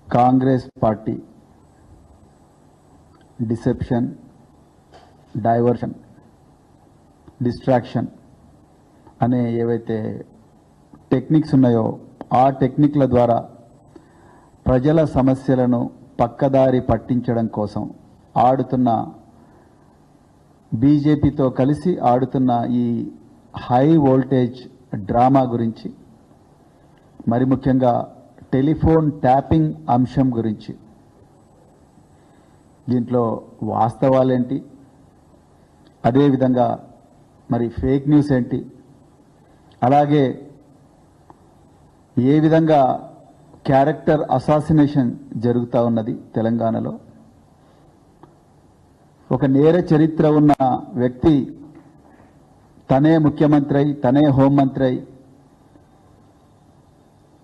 Congress party deception, diversion, distraction అనే ఏవైతే techniques ఉన్నాయో ఆ టెక్నిక్ల ద్వారా ప్రజల సమస్యలను పక్కదారి పట్టించడం కోసం ఆడుతున్న బీజేపీతో కలిసి ఆడుతున్న ఈ హై వోల్టేజ్ డ్రామా గురించి, మరి ముఖ్యంగా టెలిఫోన్ ట్యాపింగ్ అంశం గురించి, దీంట్లో వాస్తవాలేంటి, అదేవిధంగా మరి ఫేక్ న్యూస్ ఏంటి, అలాగే ఏ విధంగా క్యారెక్టర్ అసాసినేషన్ జరుగుతూ ఉన్నది తెలంగాణలో. ఒక నేర చరిత్ర ఉన్న వ్యక్తి తనే ముఖ్యమంత్రి అయి, తనే హోంమంత్రి అయి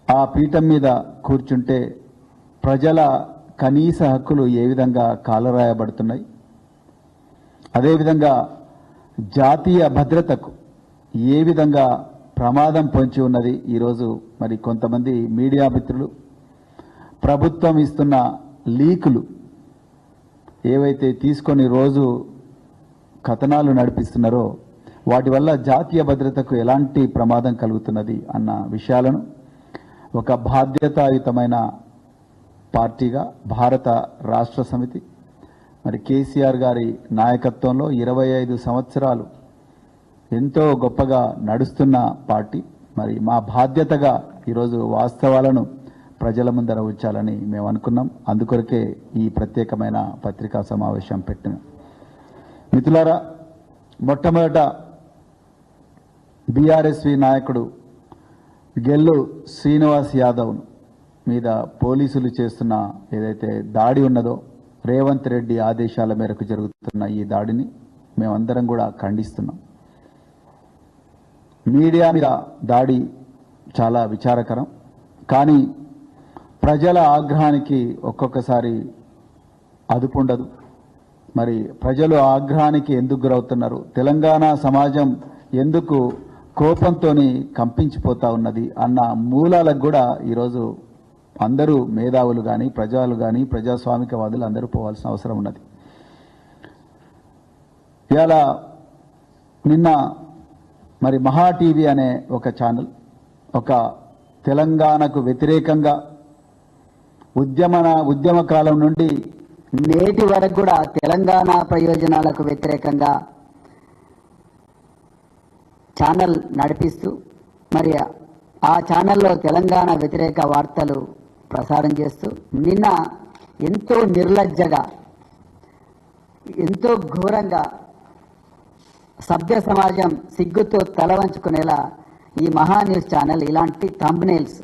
ఆ పీఠం మీద కూర్చుంటే ప్రజల కనీస హక్కులు ఏ విధంగా కాలరాయబడుతున్నాయి, అదేవిధంగా జాతీయ భద్రతకు ఏ విధంగా ప్రమాదం పొంచి ఉన్నది. ఈరోజు మరి కొంతమంది మీడియా మిత్రులు ప్రభుత్వం ఇస్తున్న లీకులు ఏవైతే తీసుకొని రోజు కథనాలు నడిపిస్తున్నారో వాటి వల్ల జాతీయ భద్రతకు ఎలాంటి ప్రమాదం కలుగుతున్నది అన్న విషయాలను ఒక బాధ్యతాయుతమైన పార్టీగా భారత రాష్ట్ర సమితి మరి కేసీఆర్ గారి నాయకత్వంలో 25 సంవత్సరాలు ఎంతో గొప్పగా నడుస్తున్న పార్టీ, మరి మా బాధ్యతగా ఈరోజు వాస్తవాలను ప్రజల ముందర ఉంచాలని మేము అనుకున్నాం. అందుకొరకే ఈ ప్రత్యేకమైన పత్రికా సమావేశం పెట్టిన. మిత్రులారా, మొట్టమొదట బీఆర్ఎస్వి నాయకుడు గెల్లు శ్రీనివాస్ యాదవ్ మీద పోలీసులు చేస్తున్న ఏదైతే దాడి ఉన్నదో, రేవంత్ రెడ్డి ఆదేశాల మేరకు జరుగుతున్న ఈ దాడిని మేమందరం కూడా ఖండిస్తున్నాం. మీడియా మీద దాడి చాలా విచారకరం, కానీ ప్రజల ఆగ్రహానికి ఒక్కొక్కసారి అదుపు ఉండదు. మరి ప్రజలు ఆగ్రహానికి ఎందుకు గురవుతున్నారు, తెలంగాణ సమాజం ఎందుకు కోపంతో కంపించిపోతా ఉన్నది అన్న మూలాలకు కూడా ఈరోజు అందరూ మేధావులు కానీ ప్రజలు కానీ ప్రజాస్వామికవాదులు అందరూ పోవాల్సిన అవసరం ఉన్నది. ఇలా నిన్న మరి మహా టీవీ అనే ఒక ఛానల్ ఒక తెలంగాణకు వ్యతిరేకంగా ఉద్యమ కాలం నుండి నేటి వరకు కూడా తెలంగాణ ప్రయోజనాలకు వ్యతిరేకంగా ఛానల్ నడిపిస్తూ మరి ఆ ఛానల్లో తెలంగాణ వ్యతిరేక వార్తలు ప్రసారం చేస్తూ నిన్న ఎంతో నిర్లజ్జగా, ఎంతో ఘోరంగా సభ్య సమాజం సిగ్గుతో తల వంచుకునేలా ఈ మహా న్యూస్ ఛానల్ ఇలాంటి థంబ్నెయిల్స్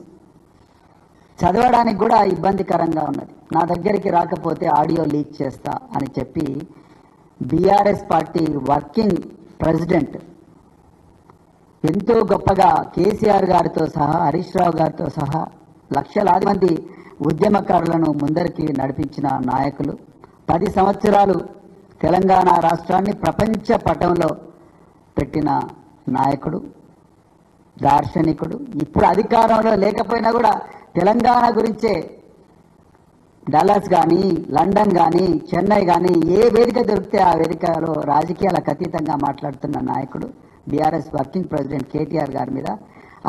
చదవడానికి కూడా ఇబ్బందికరంగా ఉన్నది. నా దగ్గరికి రాకపోతే ఆడియో లీక్ చేస్తా అని చెప్పి బీఆర్ఎస్ పార్టీ వర్కింగ్ ప్రెసిడెంట్ ఎంతో గొప్పగా కేసీఆర్ గారితో సహా, హరీష్ రావు గారితో సహా లక్షలాది మంది ఉద్యమకారులను ముందరికి నడిపించిన నాయకులు, 10 సంవత్సరాలు తెలంగాణ రాష్ట్రాన్ని ప్రపంచ పటంలో పెట్టిన నాయకుడు, దార్శనికుడు, ఇప్పుడు అధికారంలో లేకపోయినా కూడా తెలంగాణ గురించే డల్లాస్ కానీ, లండన్ కానీ, చెన్నై కానీ ఏ వేదిక దొరికితే ఆ వేదికలో రాజకీయాలకు అతీతంగా మాట్లాడుతున్న నాయకుడు బీఆర్ఎస్ వర్కింగ్ ప్రెసిడెంట్ కేటీఆర్ గారి మీద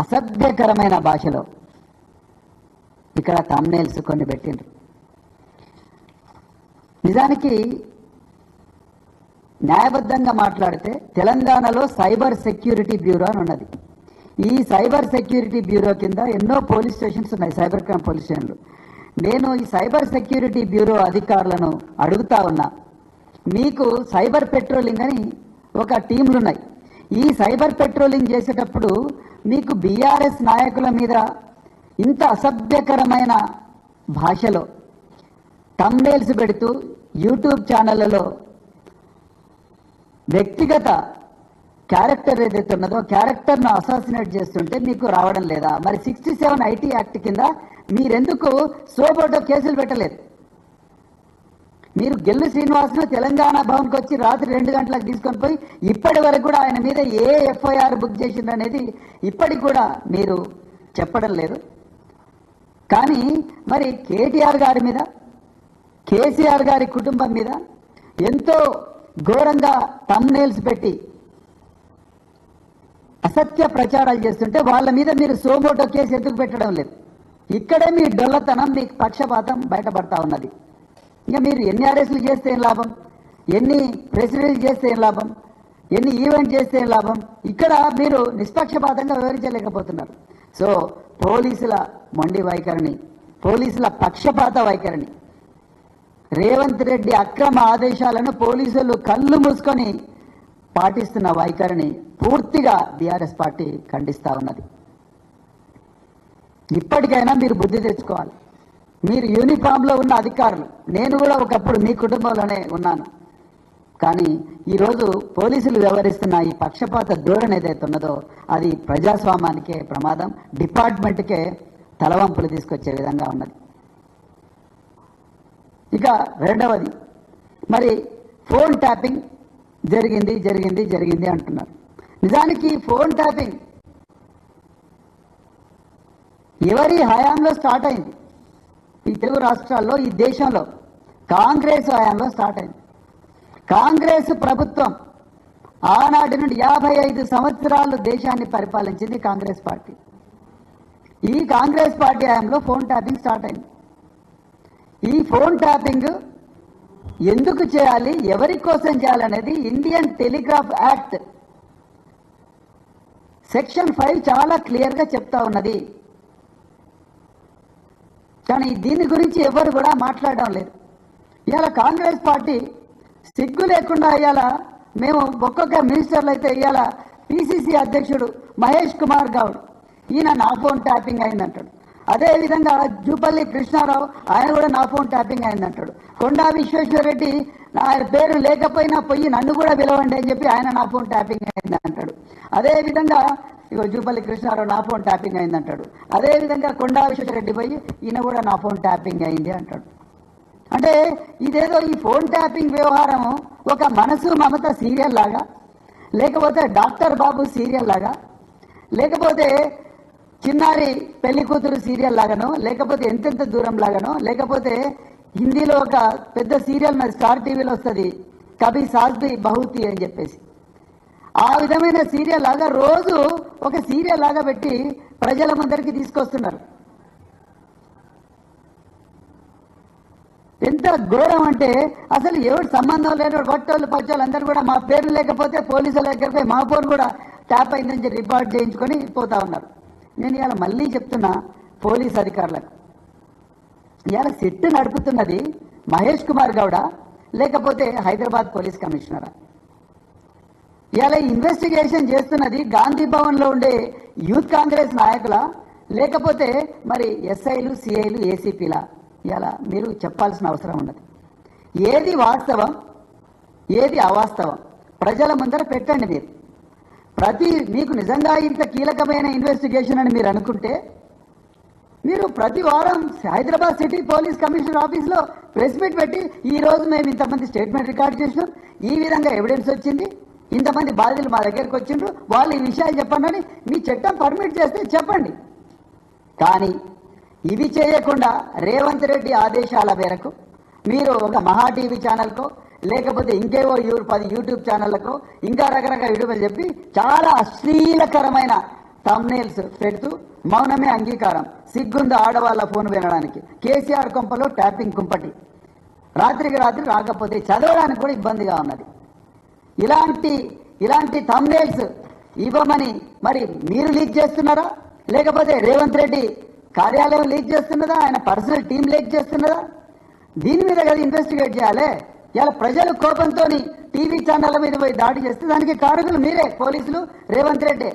అసభ్యకరమైన భాషలో ఇక్కడ థంబ్నెయిల్స్ కొన్ని పెట్టిండ్రు. నిజానికి న్యాయబద్ధంగా మాట్లాడితే తెలంగాణలో సైబర్ సెక్యూరిటీ బ్యూరో అని ఉన్నది. ఈ సైబర్ సెక్యూరిటీ బ్యూరో కింద ఎన్నో పోలీస్ స్టేషన్స్ ఉన్నాయి, సైబర్ క్రైమ్ పోలీస్ స్టేషన్లు. నేను ఈ సైబర్ సెక్యూరిటీ బ్యూరో అధికారులను అడుగుతా ఉన్నా, మీకు సైబర్ పెట్రోలింగ్ అని ఒక టీంలు ఉన్నాయి. ఈ సైబర్ పెట్రోలింగ్ చేసేటప్పుడు మీకు బీఆర్ఎస్ నాయకుల మీద ఇంత అసభ్యకరమైన భాషలో థంబ్నెయిల్స్ పెడుతూ యూట్యూబ్ ఛానళ్లలో వ్యక్తిగత క్యారెక్టర్ ఏదైతే ఉన్నదో క్యారెక్టర్ను అసాసినేట్ చేస్తుంటే మీకు రావడం లేదా? మరి 67 ఐటీ యాక్ట్ కింద మీరెందుకు సోబోటో కేసులు పెట్టలేదు? మీరు గెల్లు శ్రీనివాస్ను తెలంగాణ భవన్కి వచ్చి రాత్రి 2 గంటలకు తీసుకొని పోయి ఇప్పటి వరకు కూడా ఆయన మీద ఏ ఎఫ్ఐఆర్ బుక్ చేసింది అనేది ఇప్పటికి కూడా మీరు చెప్పడం లేదు. కానీ మరి కేటీఆర్ గారి మీద, కేసీఆర్ గారి కుటుంబం మీద ఎంతో ఘోరంగా థంబ్నెయిల్స్ పెట్టి అసత్య ప్రచారాలు చేస్తుంటే వాళ్ళ మీద మీరు సోమోటో కేసు ఎందుకు పెట్టడం లేదు? ఇక్కడే మీ డొల్లతనం, మీ పక్షపాతం బయటపడతా ఉన్నది. ఇంకా మీరు ఎన్ని అరెస్టులు చేస్తే ఏం లాభం, ఎన్ని ప్రెస్ రిలీజ్ చేస్తే ఏం లాభం, ఎన్ని ఈవెంట్ చేస్తే ఏం లాభం? ఇక్కడ మీరు నిష్పక్షపాతంగా వివరించలేకపోతున్నారు. సో పోలీసుల మొండి వైఖరిని, పోలీసుల పక్షపాత వైఖరిని, రేవంత్ రెడ్డి అక్రమ ఆదేశాలను పోలీసులు కళ్ళు మూసుకొని పాటిస్తున్న వైఖరిని పూర్తిగా బీఆర్ఎస్ పార్టీ ఖండిస్తూ ఉన్నది. ఇప్పటికైనా మీరు బుద్ధి తెచ్చుకోవాలి. మీరు యూనిఫామ్లో ఉన్న అధికారులు, నేను కూడా ఒకప్పుడు మీ కుటుంబంలోనే ఉన్నాను. కానీ ఈరోజు పోలీసులు వ్యవహరిస్తున్న ఈ పక్షపాత ధోరణి ఏదైతే ఉన్నదో అది ప్రజాస్వామ్యానికే ప్రమాదం, డిపార్ట్మెంట్కే తలవంపులు తీసుకొచ్చే విధంగా ఉన్నది. ఇక రెండవది, మరి ఫోన్ ట్యాపింగ్ జరిగింది జరిగింది జరిగింది అంటున్నారు. నిజానికి ఫోన్ ట్యాపింగ్ ఎవరి హయాంలో స్టార్ట్ అయింది? ఈ తెలుగు రాష్ట్రాల్లో, ఈ దేశంలో కాంగ్రెస్ హయాంలో స్టార్ట్ అయింది. కాంగ్రెస్ ప్రభుత్వం ఆనాటి నుండి 55 సంవత్సరాలు దేశాన్ని పరిపాలించింది కాంగ్రెస్ పార్టీ. ఈ కాంగ్రెస్ పార్టీ హయాంలో ఫోన్ ట్యాపింగ్ స్టార్ట్ అయింది. ఈ ఫోన్ ట్యాపింగ్ ఎందుకు చేయాలి, ఎవరి కోసం చేయాలనేది ఇండియన్ టెలిగ్రాఫ్ యాక్ట్ సెక్షన్ 5 చాలా క్లియర్గా చెప్తా ఉన్నది. కానీ దీని గురించి ఎవరు కూడా మాట్లాడడం లేదు. ఇవాళ కాంగ్రెస్ పార్టీ సిగ్గు లేకుండా ఇవాళ మేము ఒక్కొక్క మినిస్టర్లు అయితే ఇవాళ పిసిసి అధ్యక్షుడు మహేష్ కుమార్ గౌడ్, ఈయన నా ఫోన్ ట్యాపింగ్ అయిందంటాడు. అదేవిధంగా జూపల్లి కృష్ణారావు, ఆయన కూడా నా ఫోన్ ట్యాపింగ్ అయిందంటాడు. కొండా విశ్వేశ్వరరెడ్డి ఆయన పేరు లేకపోయినా పోయి నన్ను కూడా పిలవండి అని చెప్పి ఆయన నా ఫోన్ ట్యాపింగ్ అయింది అంటాడు. అదేవిధంగా ఇగో జూపల్లి కృష్ణారావు నా ఫోన్ ట్యాపింగ్ అయిందంటాడు. అదేవిధంగా కొండా విశ్వేశ్వరరెడ్డి పోయి ఈయన కూడా నా ఫోన్ ట్యాపింగ్ అయింది అంటాడు. అంటే ఇదేదో ఈ ఫోన్ ట్యాపింగ్ వ్యవహారం ఒక మనసు మమత సీరియల్ లాగా, లేకపోతే డాక్టర్ బాబు సీరియల్ లాగా, లేకపోతే చిన్నారి పెళ్లి కూతురు సీరియల్ లాగానో, లేకపోతే ఎంతెంత దూరం లాగానో, లేకపోతే హిందీలో ఒక పెద్ద సీరియల్ స్టార్ టీవీలో వస్తుంది, కభీ సాస్ భీ బహూతి అని చెప్పేసి, ఆ విధమైన సీరియల్ లాగా రోజు ఒక సీరియల్ లాగా పెట్టి ప్రజల ముందరికి తీసుకొస్తున్నారు. ఎంత ఘోరం అంటే అసలు ఎవరు సంబంధం లేని వట్టోళ్ళు పచ్చోళ్ళు అందరూ కూడా మా పేరు లేకపోతే పోలీసుల దగ్గర పోయి మా ఫోన్ కూడా ట్యాప్ అయిందని చెప్పి రిపోర్ట్ చేయించుకొని పోతా ఉన్నారు. నేను ఇవాళ మళ్ళీ చెప్తున్నా పోలీస్ అధికారులకు, ఇవాళ సిట్ నడుపుతున్నది మహేష్ కుమార్ గౌడ లేకపోతే హైదరాబాద్ పోలీస్ కమిషనరా? ఇవాళ ఇన్వెస్టిగేషన్ చేస్తున్నది గాంధీ భవన్లో ఉండే యూత్ కాంగ్రెస్ నాయకుల, లేకపోతే మరి ఎస్ఐలు, సిఐలు, ఏసీపీలా? ఇవాళ మీరు చెప్పాల్సిన అవసరం ఉన్నది. ఏది వాస్తవం, ఏది అవాస్తవం ప్రజల ముందర పెట్టండి. మీకు నిజంగా ఇంత కీలకమైన ఇన్వెస్టిగేషన్ అని మీరు అనుకుంటే మీరు ప్రతి వారం హైదరాబాద్ సిటీ పోలీస్ కమిషనర్ ఆఫీస్లో ప్రెస్ మీట్ పెట్టి ఈరోజు మేము ఇంతమంది స్టేట్మెంట్ రికార్డ్ చేసినాం, ఈ విధంగా ఎవిడెన్స్ వచ్చింది, ఇంతమంది బాధితులు మా దగ్గరికి వచ్చిండ్రు, వాళ్ళు ఈ విషయాలు చెప్పండి అని మీ చట్టం పర్మిట్ చేస్తే చెప్పండి. కానీ ఇవి చేయకుండా రేవంత్ రెడ్డి ఆదేశాల మేరకు మీరు ఒక మహా టీవీ ఛానల్కో లేకపోతే ఇంకేవో 10 యూట్యూబ్ ఛానళ్లకు ఇంకా రకరకాల యూట్యూబ్లు చెప్పి చాలా అశ్లీలకరమైన థంబ్నెయిల్స్ పెడుతూ మౌనమే అంగీకారం, సిగ్గుంది ఆడవాళ్ళ ఫోన్ వినడానికి, కేసీఆర్ కొంపలో ట్యాపింగ్ కుంపటి, రాత్రికి రాత్రి రాకపోతే చదవడానికి కూడా ఇబ్బందిగా ఉన్నది. ఇలాంటి థంబ్నెయిల్స్ ఇవ్వమని మరి మీరు లీక్ చేస్తున్నారా, లేకపోతే రేవంత్ రెడ్డి కార్యాలయం లీక్ చేస్తున్నదా, ఆయన పర్సనల్ టీం లీక్ చేస్తున్నదా? దీని మీద కదా ఇన్వెస్టిగేట్ చేయాలి. ఇలా ప్రజలు కోపంతో టీవీ ఛానళ్ళ మీద పోయి దాడి చేస్తే దానికి కారకులు మీరే, పోలీసులు, రేవంత్ రెడ్డి.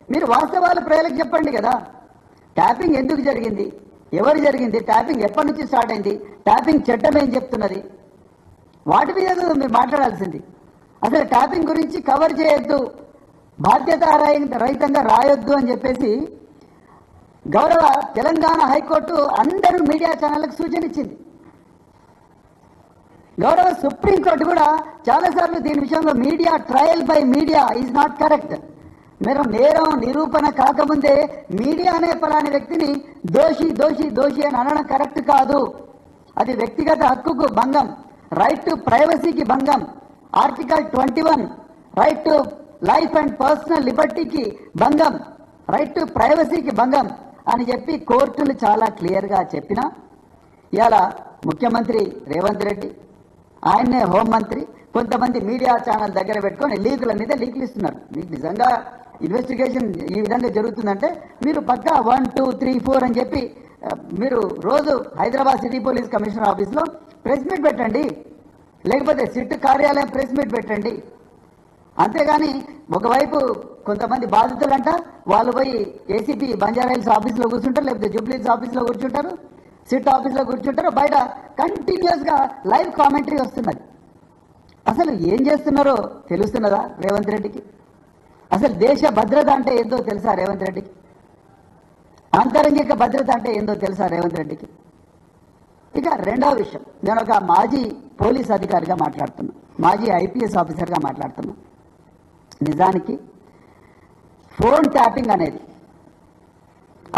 మీరు వాస్తవాలు ప్రజలకు చెప్పండి కదా. ట్యాపింగ్ ఎందుకు జరిగింది, ఎవరు జరిగింది, ట్యాపింగ్ ఎప్పటి నుంచి స్టార్ట్ అయింది, ట్యాపింగ్ చట్టం ఏం చెప్తున్నది, వాటి మీద మీరు మాట్లాడాల్సింది. అసలు ట్యాపింగ్ గురించి కవర్ చేయొద్దు, బాధ్యత రహితంగా రాయొద్దు అని చెప్పేసి గౌరవ తెలంగాణ హైకోర్టు అందరూ మీడియా ఛానళ్లకు సూచన ఇచ్చింది. గౌరవ సుప్రీంకోర్టు కూడా చాలాసార్లు దీని విషయంలో media trial by media is not correct, మీరు నేరం నిరూపణ కాకముందే మీడియానే ఫలాని వ్యక్తిని దోషి దోషి దోషి అని అనడం కరెక్ట్ కాదు. అది వ్యక్తిగత హక్కుకు భంగం, రైట్ టు ప్రైవసీకి భంగం, article 21 right to life and personal లిబర్టీకి భంగం, రైట్ టు ప్రైవసీకి భంగం అని చెప్పి కోర్టులు చాలా క్లియర్గా చెప్పినా ఇలా ముఖ్యమంత్రి రేవంత్ రెడ్డి, ఆయన్నే హోంమంత్రి, కొంతమంది మీడియా ఛానల్ దగ్గర పెట్టుకొని లీకుల మీద లీకులు ఇస్తున్నారు. మీకు నిజంగా ఇన్వెస్టిగేషన్ ఈ విధంగా జరుగుతుందంటే మీరు పక్కా 1, 2, 3, 4 అని చెప్పి మీరు రోజు హైదరాబాద్ సిటీ పోలీస్ కమిషనర్ ఆఫీస్లో ప్రెస్ మీట్ పెట్టండి, లేకపోతే సిట్ కార్యాలయం ప్రెస్ మీట్ పెట్టండి. అంతేగాని ఒకవైపు కొంతమంది బాధితులంట వాళ్ళు పోయి ఏసీపీ బంజారాహిల్స్ ఆఫీస్లో కూర్చుంటారు, లేకపోతే జూబ్లీహిల్స్ ఆఫీస్లో కూర్చుంటారు, సిట్ ఆఫీస్లో కూర్చుంటారు, బయట కంటిన్యూస్గా లైవ్ కామెంటరీ వస్తున్నది. అసలు ఏం చేస్తున్నారో తెలుస్తున్నదా రేవంత్ రెడ్డికి? అసలు దేశ భద్రత అంటే ఏందో తెలుసా రేవంత్ రెడ్డికి? ఆంతరంగిక భద్రత అంటే ఏందో తెలుసా రేవంత్ రెడ్డికి? ఇక రెండవ విషయం, నేను ఒక మాజీ పోలీస్ అధికారిగా మాట్లాడుతున్నా, మాజీ ఐపీఎస్ ఆఫీసర్గా మాట్లాడుతున్నా. నిజానికి ఫోన్ ట్యాపింగ్ అనేది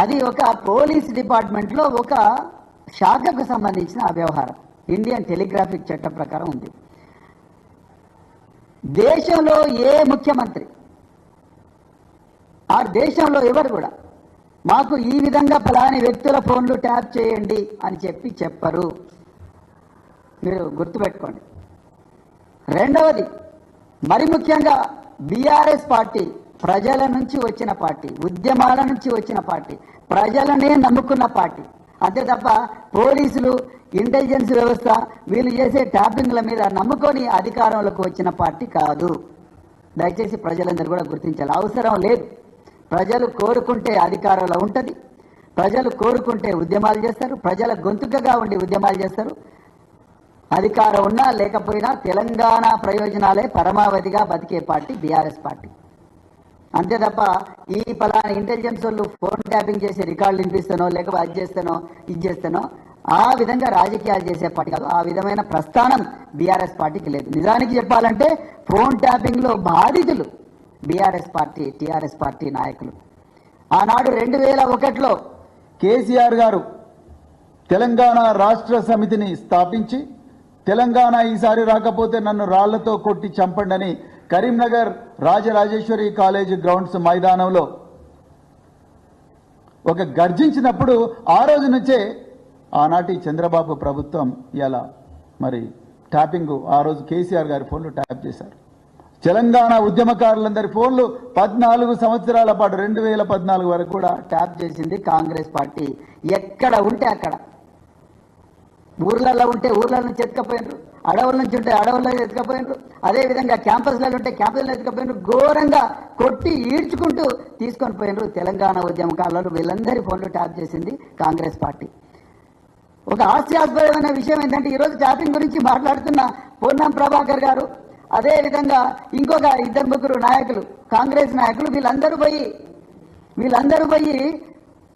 అది ఒక పోలీస్ డిపార్ట్మెంట్లో ఒక శాఖకు సంబంధించిన వ్యవహారం. ఇండియన్ టెలిగ్రాఫిక్ చట్టం ప్రకారం ఉంది. దేశంలో ఏ ముఖ్యమంత్రి ఆ దేశంలో ఎవరు కూడా మాకు ఈ విధంగా ఫలాని వ్యక్తుల ఫోన్లు ట్యాప్ చేయండి అని చెప్పి చెప్పరు. మీరు గుర్తుపెట్టుకోండి. రెండవది, మరి ముఖ్యంగా బీఆర్ఎస్ పార్టీ ప్రజల నుంచి వచ్చిన పార్టీ, ఉద్యమాల నుంచి వచ్చిన పార్టీ, ప్రజలనే నమ్ముకున్న పార్టీ. అంతే తప్ప పోలీసులు, ఇంటెలిజెన్స్ వ్యవస్థ వీళ్ళు చేసే ట్యాపింగ్ల మీద నమ్ముకొని అధికారంలోకి వచ్చిన పార్టీ కాదు. దయచేసి ప్రజలందరూ కూడా గుర్తించాలి. అవసరం లేదు. ప్రజలు కోరుకుంటే అధికారంలో ఉంటుంది, ప్రజలు కోరుకుంటే ఉద్యమాలు చేస్తారు, ప్రజల గొంతుకగా ఉండి ఉద్యమాలు చేస్తారు. అధికారం ఉన్నా లేకపోయినా తెలంగాణ ప్రయోజనాలే పరమావధిగా బతికే పార్టీ బీఆర్ఎస్ పార్టీ. అంతే తప్ప ఈ ఫలానా ఇంటెలిజెన్స్ వాళ్ళు ఫోన్ ట్యాపింగ్ చేసి రికార్డులు వినిపిస్తానో లేకపోతే అది చేస్తానో ఇది చేస్తానో ఆ విధంగా రాజకీయాలు చేసే పార్టీ కాదు. ఆ విధమైన ప్రస్థానం బీఆర్ఎస్ పార్టీకి లేదు. నిజానికి చెప్పాలంటే ఫోన్ ట్యాపింగ్లో బాధితులు బీఆర్ఎస్ పార్టీ, టీఆర్ఎస్ పార్టీ నాయకులు. ఆనాడు 2001లో కేసీఆర్ గారు తెలంగాణ రాష్ట్ర సమితిని స్థాపించి తెలంగాణ ఈసారి రాకపోతే నన్ను రాళ్లతో కొట్టి చంపండని కరీంనగర్ రాజరాజేశ్వరి కాలేజ్ గ్రౌండ్స్ మైదానంలో ఒక గర్జించినప్పుడు ఆ రోజు నుంచే ఆనాటి చంద్రబాబు ప్రభుత్వం ఇలా మరి ట్యాపింగ్ ఆ రోజు కేసీఆర్ గారి ఫోన్లు ట్యాప్ చేశారు. తెలంగాణ ఉద్యమకారులందరి ఫోన్లు 14 సంవత్సరాల పాటు 2014 వరకు కూడా ట్యాప్ చేసింది కాంగ్రెస్ పార్టీ. ఎక్కడ ఉంటే అక్కడ, ఊర్లలో ఉంటే ఊర్ల నుంచి ఎత్తుకపోయినరు, అడవుల నుంచి ఉంటే అడవుల్లో ఎత్తుకపోయినరు, అదేవిధంగా క్యాంపస్లలో ఉంటే క్యాంపస్లో ఎత్తుకపోయినరు, ఘోరంగా కొట్టి ఈడ్చుకుంటూ తీసుకొని పోయినరు. తెలంగాణ ఉద్యమకారులు వీళ్ళందరి ఫోన్లు ట్యాప్ చేసింది కాంగ్రెస్ పార్టీ. ఒక హాస్యాస్పదమైన విషయం ఏంటంటే ఈరోజు ట్యాపింగ్ గురించి మాట్లాడుతున్న పొన్నం ప్రభాకర్ గారు, అదేవిధంగా ఇంకొక 2-3 నాయకులు, కాంగ్రెస్ నాయకులు, వీళ్ళందరూ పోయి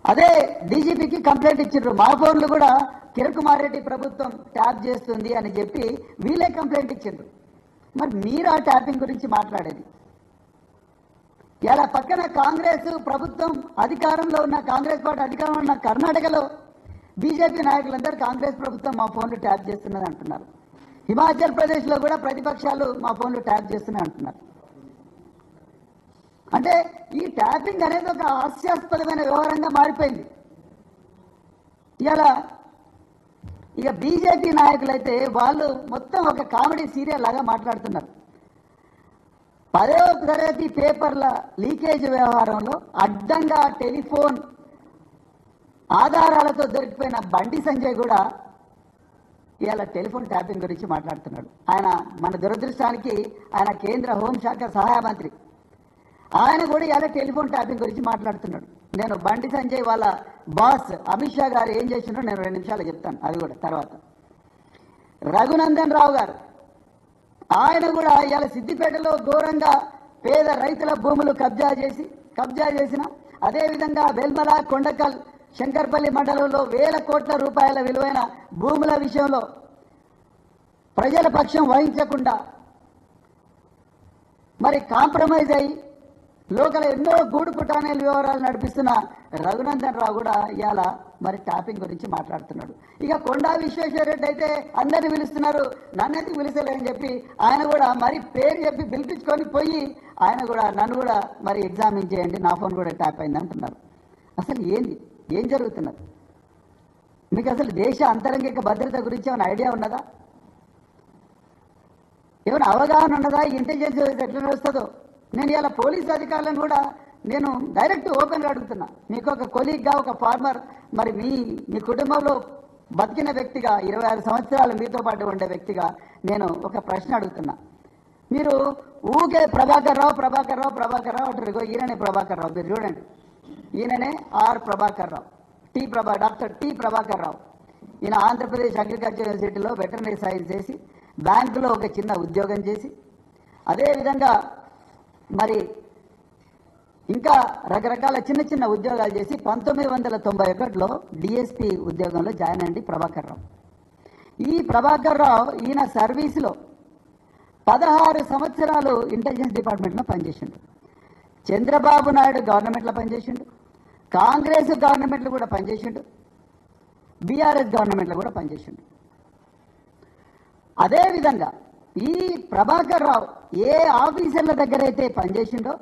అదే డీజీపీకి కంప్లైంట్ ఇచ్చారు. మా ఫోన్లు కూడా కిరణ్ కుమార్ రెడ్డి ప్రభుత్వం ట్యాప్ చేస్తుంది అని చెప్పి వీళ్ళే కంప్లైంట్ ఇచ్చారు. మరి మీరు ఆ ట్యాపింగ్ గురించి మాట్లాడేది ఇలా పక్కన కాంగ్రెస్ ప్రభుత్వం అధికారంలో ఉన్న, కాంగ్రెస్ పార్టీ అధికారంలో ఉన్న కర్ణాటకలో బీజేపీ నాయకులందరూ కాంగ్రెస్ ప్రభుత్వం మా ఫోన్లు ట్యాప్ చేస్తున్నది అంటున్నారు. హిమాచల్ ప్రదేశ్లో కూడా ప్రతిపక్షాలు మా ఫోన్లు ట్యాప్ చేస్తున్నాయి అంటున్నారు. అంటే ఈ ట్యాపింగ్ అనేది ఒక హాస్యాస్పదమైన వ్యవహారంగా మారిపోయింది. ఇలా ఇక బీజేపీ నాయకులైతే వాళ్ళు మొత్తం ఒక కామెడీ సీరియల్ లాగా మాట్లాడుతున్నారు. 10వ తరగతి పేపర్ల లీకేజ్ వ్యవహారంలో అడ్డంగా టెలిఫోన్ ఆధారాలతో దొరికిపోయిన బండి సంజయ్ కూడా ఇవాళ టెలిఫోన్ ట్యాపింగ్ గురించి మాట్లాడుతున్నాడు. ఆయన మన దురదృష్టానికి ఆయన కేంద్ర హోంశాఖ సహాయ మంత్రి, ఆయన కూడా ఇవాళ టెలిఫోన్ ట్యాపింగ్ గురించి మాట్లాడుతున్నాడు. నేను బండి సంజయ్ వాళ్ళ బాస్ అమిత్ షా గారు ఏం చేసినారో నేను 2 నిమిషాలు చెప్తాను, అది కూడా తర్వాత. రఘునందన్ రావు గారు ఆయన కూడా ఇవాళ సిద్దిపేటలో ఘోరంగా పేద రైతుల భూములు కబ్జా చేసిన, అదేవిధంగా వెల్మల, కొండకల్, శంకర్పల్లి మండలంలో వేల కోట్ల రూపాయల విలువైన భూముల విషయంలో ప్రజల పక్షం వహించకుండా మరి కాంప్రమైజ్ అయ్యి లోకల్ ఎన్నో గూడు పుటానేల వ్యవహారాలు నడిపిస్తున్న రఘునందన్ రావు కూడా ఇవాళ మరి ట్యాపింగ్ గురించి మాట్లాడుతున్నాడు. ఇక కొండా విశ్వేశ్వరరెడ్డి అయితే అందరిని పిలుస్తున్నారు, నన్నెందుకు పిలిచలేదని చెప్పి ఆయన కూడా మరి పేరు చెప్పి పిలిపించుకొని పోయి ఆయన కూడా నన్ను కూడా మరి ఎగ్జామిన్ చేయండి, నా ఫోన్ కూడా ట్యాప్ అయింది అంటున్నారు. అసలు ఏం జరుగుతున్నది? మీకు అసలు దేశ అంతరంగిక భద్రత గురించి ఏమైనా ఐడియా ఉన్నదా? ఏమైనా అవగాహన ఉన్నదా? ఇంటెలిజెన్స్ ఎట్లా నడుస్తుందో? నేను ఇలా పోలీస్ అధికారులను కూడా నేను డైరెక్ట్ ఓపెన్గా అడుగుతున్నా. మీకు ఒక కొలీగ్గా, ఒక ఫార్మర్, మరి మీ కుటుంబంలో బతికిన వ్యక్తిగా, 26 సంవత్సరాలు మీతో పాటు ఉండే వ్యక్తిగా నేను ఒక ప్రశ్న అడుగుతున్నా. మీరు ఊకే ప్రభాకర్ రావు అంటారు. ఈయననే ప్రభాకర్ రావు, మీరు చూడండి, ఈయననే R Prabhakar Rao, doctor T Prabhakar Rao. ఈయన ఆంధ్రప్రదేశ్ అగ్రికల్చర్ యూనివర్సిటీలో వెటర్నరీ సైన్స్ చేసి, బ్యాంకులో ఒక చిన్న ఉద్యోగం చేసి, అదేవిధంగా మరి ఇంకా రకరకాల చిన్న ఉద్యోగాలు చేసి 1991లో డిఎస్పీ ఉద్యోగంలో జాయిన్ అయ్యింది ప్రభాకర్ రావు. ఈ ప్రభాకర్ రావు ఈయన సర్వీసులో 16 సంవత్సరాలు ఇంటెలిజెన్స్ డిపార్ట్మెంట్లో పనిచేసిండు. చంద్రబాబు నాయుడు గవర్నమెంట్లో పనిచేసిండు, కాంగ్రెస్ గవర్నమెంట్లో కూడా పనిచేసిండు, బీఆర్ఎస్ గవర్నమెంట్లో కూడా పనిచేసిండు. అదేవిధంగా ఈ ప్రభాకర్ రావు ఏ ఆఫీసర్ల దగ్గర అయితే పనిచేసిండో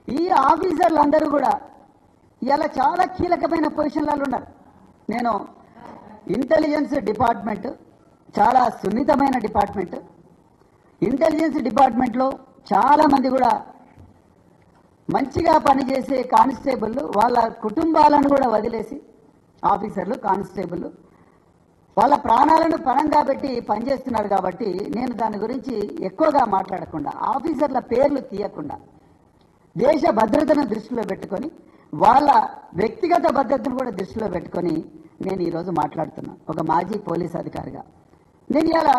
ఈ ఆఫీసర్లందరూ కూడా ఇలా చాలా కీలకమైన పొజిషన్లలో ఉన్నారు. నేను ఇంటెలిజెన్స్ డిపార్ట్మెంట్ చాలా సున్నితమైన డిపార్ట్మెంట్. ఇంటెలిజెన్స్ డిపార్ట్మెంట్లో చాలామంది కూడా మంచిగా పనిచేసే కానిస్టేబుల్ వాళ్ళ కుటుంబాలను కూడా వదిలేసి, ఆఫీసర్లు కానిస్టేబుల్ వాళ్ళ ప్రాణాలను పణంగా పెట్టి పనిచేస్తున్నారు. కాబట్టి నేను దాని గురించి ఎక్కువగా మాట్లాడకుండా, ఆఫీసర్ల పేర్లు తీయకుండా, దేశ భద్రతను దృష్టిలో పెట్టుకొని, వాళ్ళ వ్యక్తిగత భద్రతను కూడా దృష్టిలో పెట్టుకొని నేను ఈరోజు మాట్లాడుతున్నాను ఒక మాజీ పోలీస్ అధికారిగా. నేను ఇలా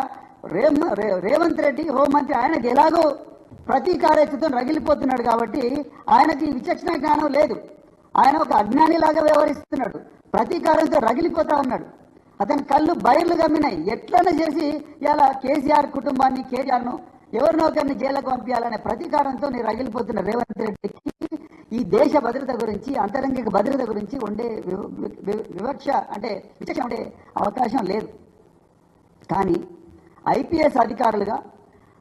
రేవంత్ రెడ్డి హోంమంత్రి, ఆయనకి ఎలాగో ప్రతీకారేచ్ఛతో రగిలిపోతున్నాడు కాబట్టి ఆయనకి విచక్షణ జ్ఞానం లేదు. ఆయన ఒక అజ్ఞానిలాగా వ్యవహరిస్తున్నాడు, ప్రతీకారంతో రగిలిపోతా ఉన్నాడు. అతని కళ్ళు బయర్లు గమ్మినాయి. ఎట్లనే చేసి ఇలా కేసీఆర్ కుటుంబాన్ని, కేటీఆర్ను ఎవరినో ఒకరిని జైలుకు పంపించాలనే ప్రతీకారంతో నేను రగిలిపోతున్న రేవంత్ రెడ్డికి ఈ దేశ భద్రత గురించి, అంతరంగిక భద్రత గురించి ఉండే విచక్షణ ఉండే అవకాశం లేదు. కానీ ఐపీఎస్ అధికారులుగా,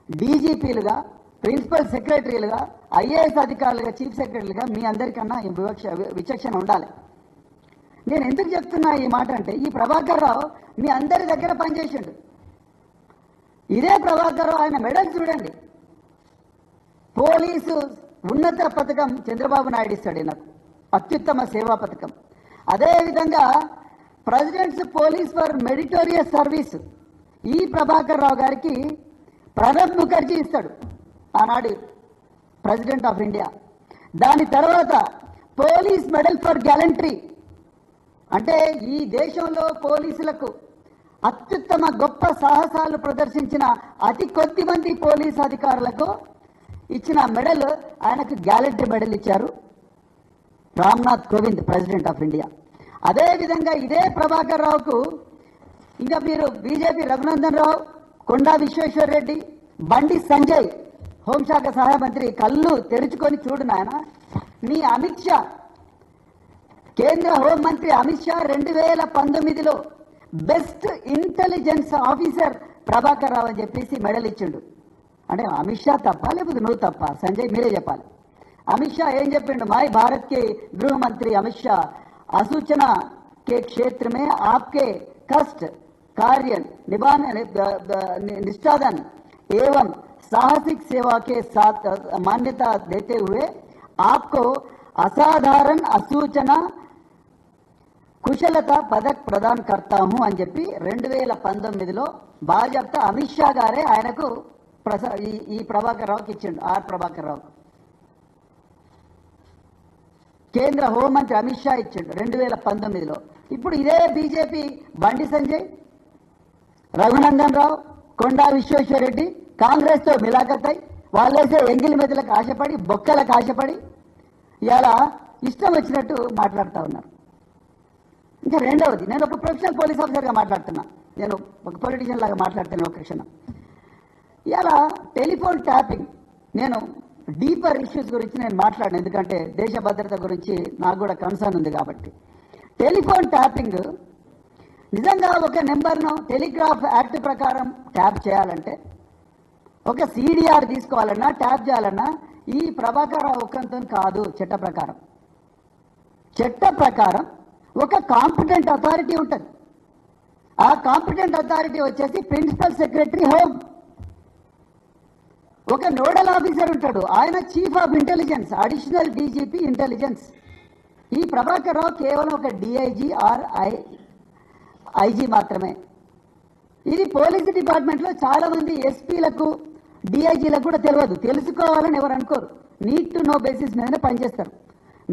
డీజీపీలుగా, ప్రిన్సిపల్ సెక్రటరీలుగా, ఐఏఎస్ అధికారులుగా, చీఫ్ సెక్రటరీలుగా మీ అందరికన్నా ఈ విచక్షణ ఉండాలి. నేను ఎందుకు చెప్తున్నా ఈ మాట అంటే, ఈ ప్రభాకర్ రావు మీ అందరి దగ్గర పనిచేసిండు. ఇదే ప్రభాకర్ రావు ఆయన మెడల్ చూడండి, పోలీసు ఉన్నత పథకం చంద్రబాబు నాయుడు ఇస్తాడు నాకు, అత్యుత్తమ సేవా పథకం. అదేవిధంగా presidents police for meritorious service ఈ ప్రభాకర్ రావు గారికి ప్రణబ్ ముఖర్జీ ఇస్తాడు, ఆనాడు ప్రెసిడెంట్ ఆఫ్ ఇండియా. దాని తర్వాత పోలీస్ మెడల్ ఫర్ గ్యాలంట్రీ, అంటే ఈ దేశంలో పోలీసులకు అత్యుత్తమ గొప్ప సాహసాలు ప్రదర్శించిన అతి కొద్ది మంది పోలీస్ అధికారులకు ఇచ్చిన మెడల్, ఆయనకు గ్యాలంట్రీ మెడల్ ఇచ్చారు Ramnath Kovind, president of India. అదేవిధంగా ఇదే ప్రభాకర్ రావుకు ఇంకా మీరు బీజేపీ రఘునందన్ రావు, కొండా విశ్వేశ్వరరెడ్డి, బండి సంజయ్ హోంశాఖ సహాయ మంత్రి, కళ్ళు తెరుచుకొని చూడు నాయన, మీ అమిత్ షా, కేంద్ర హోంమంత్రి అమిత్ షా 2019లో best intelligence officer Prabhakar Rao అని చెప్పేసి మెడల్ ఇచ్చిండు. అంటే అమిత్ షా తప్ప లేకపోతే నువ్వు తప్ప? సంజయ్ మీరే చెప్పాలి. అమిత్ షా ఏం చెప్పిండు? మాయ్ భారత్ కే गृह मंत्री अमित शाह आसूचना के क्षेत्र में आपके कष्ट कार्य निभाने निष्ठादन एवं साहसिक सेवा के साथ मान्यता देते हुए आपको असाधारण असूचना కుశలత పదక్ ప్రదాన్ కర్తాము అని చెప్పి 2019లో భాజపా అమిత్ షా గారే ఆయనకు ఈ ప్రభాకర్ రావుకి ఇచ్చిండు. ఆర్ ప్రభాకర్ రావు కేంద్ర హోంమంత్రి అమిత్ షా ఇచ్చిండు 2019లో. ఇప్పుడు ఇదే బీజేపీ బండి సంజయ్, రఘునందన్ రావు, కొండా విశ్వేశ్వరరెడ్డి కాంగ్రెస్తో మిలాఖత్ అయి వాళ్ళేసే ఎంగిలి మెదలకు ఆశపడి, బొక్కలకు ఆశపడి ఇలా ఇష్టం వచ్చినట్టు మాట్లాడుతూ ఉన్నారు. ఇంకా రెండవది, నేను ఒక ప్రొఫెషనల్ పోలీస్ ఆఫీసర్గా మాట్లాడుతున్నా, నేను ఒక పొలిటీషియన్ లాగా మాట్లాడుతున్నాను ఒక క్షణం. ఇలా టెలిఫోన్ ట్యాపింగ్, నేను డీపర్ ఇష్యూస్ గురించి నేను మాట్లాడను, ఎందుకంటే దేశ భద్రత గురించి నాకు కూడా కన్సర్న్ ఉంది కాబట్టి. టెలిఫోన్ ట్యాపింగ్ నిజంగా ఒక నెంబర్ను టెలిగ్రాఫ్ యాక్ట్ ప్రకారం ట్యాప్ చేయాలంటే, ఒక సిడిఆర్ తీసుకోవాలన్నా ట్యాప్ చేయాలన్నా ఈ ప్రభాకర్ రావు ఒక్కంతో కాదు. చట్ట ప్రకారం ఒక కాంపిటెంట్ అథారిటీ ఉంటుంది. ఆ కాంపిటెంట్ అథారిటీ వచ్చేసి ప్రిన్సిపల్ సెక్రటరీ హోమ్. ఒక నోడల్ ఆఫీసర్ ఉంటాడు, ఆయన chief of intelligence, additional DGP intelligence. ఈ ప్రభాకర్ రావు కేవలం ఒక డిఐజీ ఆర్ ఐజీ మాత్రమే. ఇది పోలీస్ డిపార్ట్మెంట్లో చాలామంది ఎస్పీలకు డిఐజీలకు కూడా తెలియదు, తెలుసుకోవాలని ఎవరు అనుకోరు. నీడ్ టు నో బేసిస్ మీదనే పనిచేస్తారు.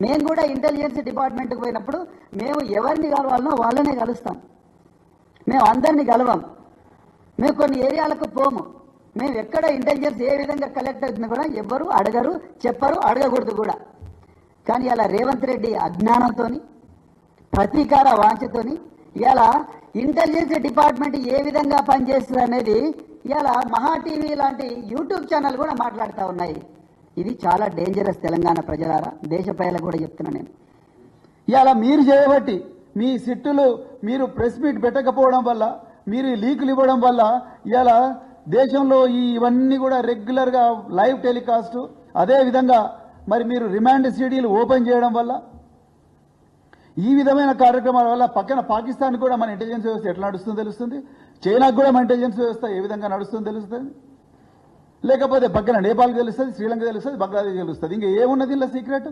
మేము కూడా ఇంటెలిజెన్స్ డిపార్ట్మెంట్కి పోయినప్పుడు మేము ఎవరిని కలవాలనో వాళ్ళనే కలుస్తాం. మేము అందరినీ కలవం. మేము కొన్ని ఏరియాలకు పోము. మేము ఎక్కడ ఇంటెలిజెన్స్ ఏ విధంగా కలెక్ట్ అవుతుంది కూడా ఎవ్వరు అడగరు, చెప్పరు, అడగకూడదు కూడా. కానీ ఇలా రేవంత్ రెడ్డి అజ్ఞానంతో, ప్రతీకార వాంఛతోని ఇలా ఇంటెలిజెన్స్ డిపార్ట్మెంట్ ఏ విధంగా పనిచేస్తుంది అనేది ఇలా మహా టీవీ లాంటి యూట్యూబ్ ఛానల్ కూడా మాట్లాడుతూ ఉన్నాయి. ఇది చాలా డేంజరస్. తెలంగాణ ప్రజలారా, దేశ ప్రజలకు కూడా చెప్తున్నా నేను. ఇలా మీరు చేయబట్టి మీ సిట్టులు మీరు ప్రెస్ మీట్ పెట్టకపోవడం వల్ల, మీరు లీకులు ఇవ్వడం వల్ల ఇలా దేశంలో ఇవన్నీ కూడా రెగ్యులర్గా లైవ్ టెలికాస్ట్, అదేవిధంగా మరి మీరు రిమాండ్ సీడీలు ఓపెన్ చేయడం వల్ల, ఈ విధమైన కార్యక్రమాల వల్ల పక్కన పాకిస్తాన్ కూడా మన ఇంటెలిజెన్స్ వ్యవస్థ ఎట్లా నడుస్తుందో తెలుస్తుంది, చైనాకు కూడా మన ఇంటెలిజెన్స్ వ్యవస్థ ఏ విధంగా నడుస్తుందో తెలుస్తుంది, లేకపోతే పక్కన నేపాల్కి తెలుస్తుంది, శ్రీలంక తెలుస్తుంది, బంగ్లాదేశ్ తెలుస్తుంది. ఇంకా ఏమున్నది ఇలా సీక్రెట్?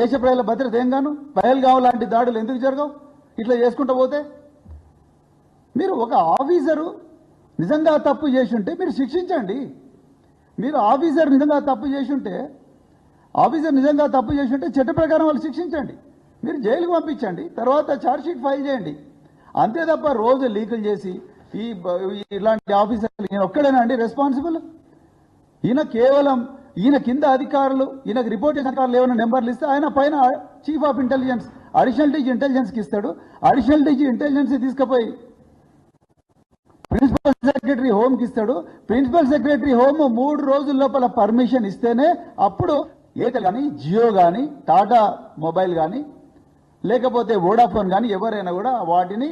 దేశ ప్రజల భద్రత ఏం గాను? పహల్గాం లాంటి దాడులు ఎందుకు జరగవు ఇట్లా చేసుకుంటూ పోతే? మీరు ఒక ఆఫీసరు నిజంగా తప్పు చేసి ఉంటే మీరు శిక్షించండి. మీరు ఆఫీసర్ నిజంగా తప్పు చేసి ఉంటే చట్ట ప్రకారం వాళ్ళు శిక్షించండి. మీరు జైలుకు పంపించండి, తర్వాత ఛార్జ్షీట్ ఫైల్ చేయండి. అంతే తప్ప రోజు లీకులు చేసి ఇలాంటి ఆఫీసర్లు ఈయన ఒక్కడేనా అండి రెస్పాన్సిబుల్? ఈయన కింద అధికారులు, ఈయనకు రిపోర్ట్ చేసిన అధికారులు ఏమైనా నెంబర్లు ఇస్తే ఆయన పైన chief of intelligence, additional DG ఇంటెలిజెన్స్కి ఇస్తాడు. అడిషనల్ డీజీ ఇంటెలిజెన్స్ తీసుకుపోయి ప్రిన్సిపల్ సెక్రటరీ హోమ్కి ఇస్తాడు. ప్రిన్సిపల్ సెక్రటరీ హోమ్ 3 రోజుల లోపల పర్మిషన్ ఇస్తేనే అప్పుడు ఎయిర్టెల్ కానీ, జియో కానీ, టాటా మొబైల్ కానీ, లేకపోతే వోడాఫోన్ కానీ ఎవరైనా కూడా వాటిని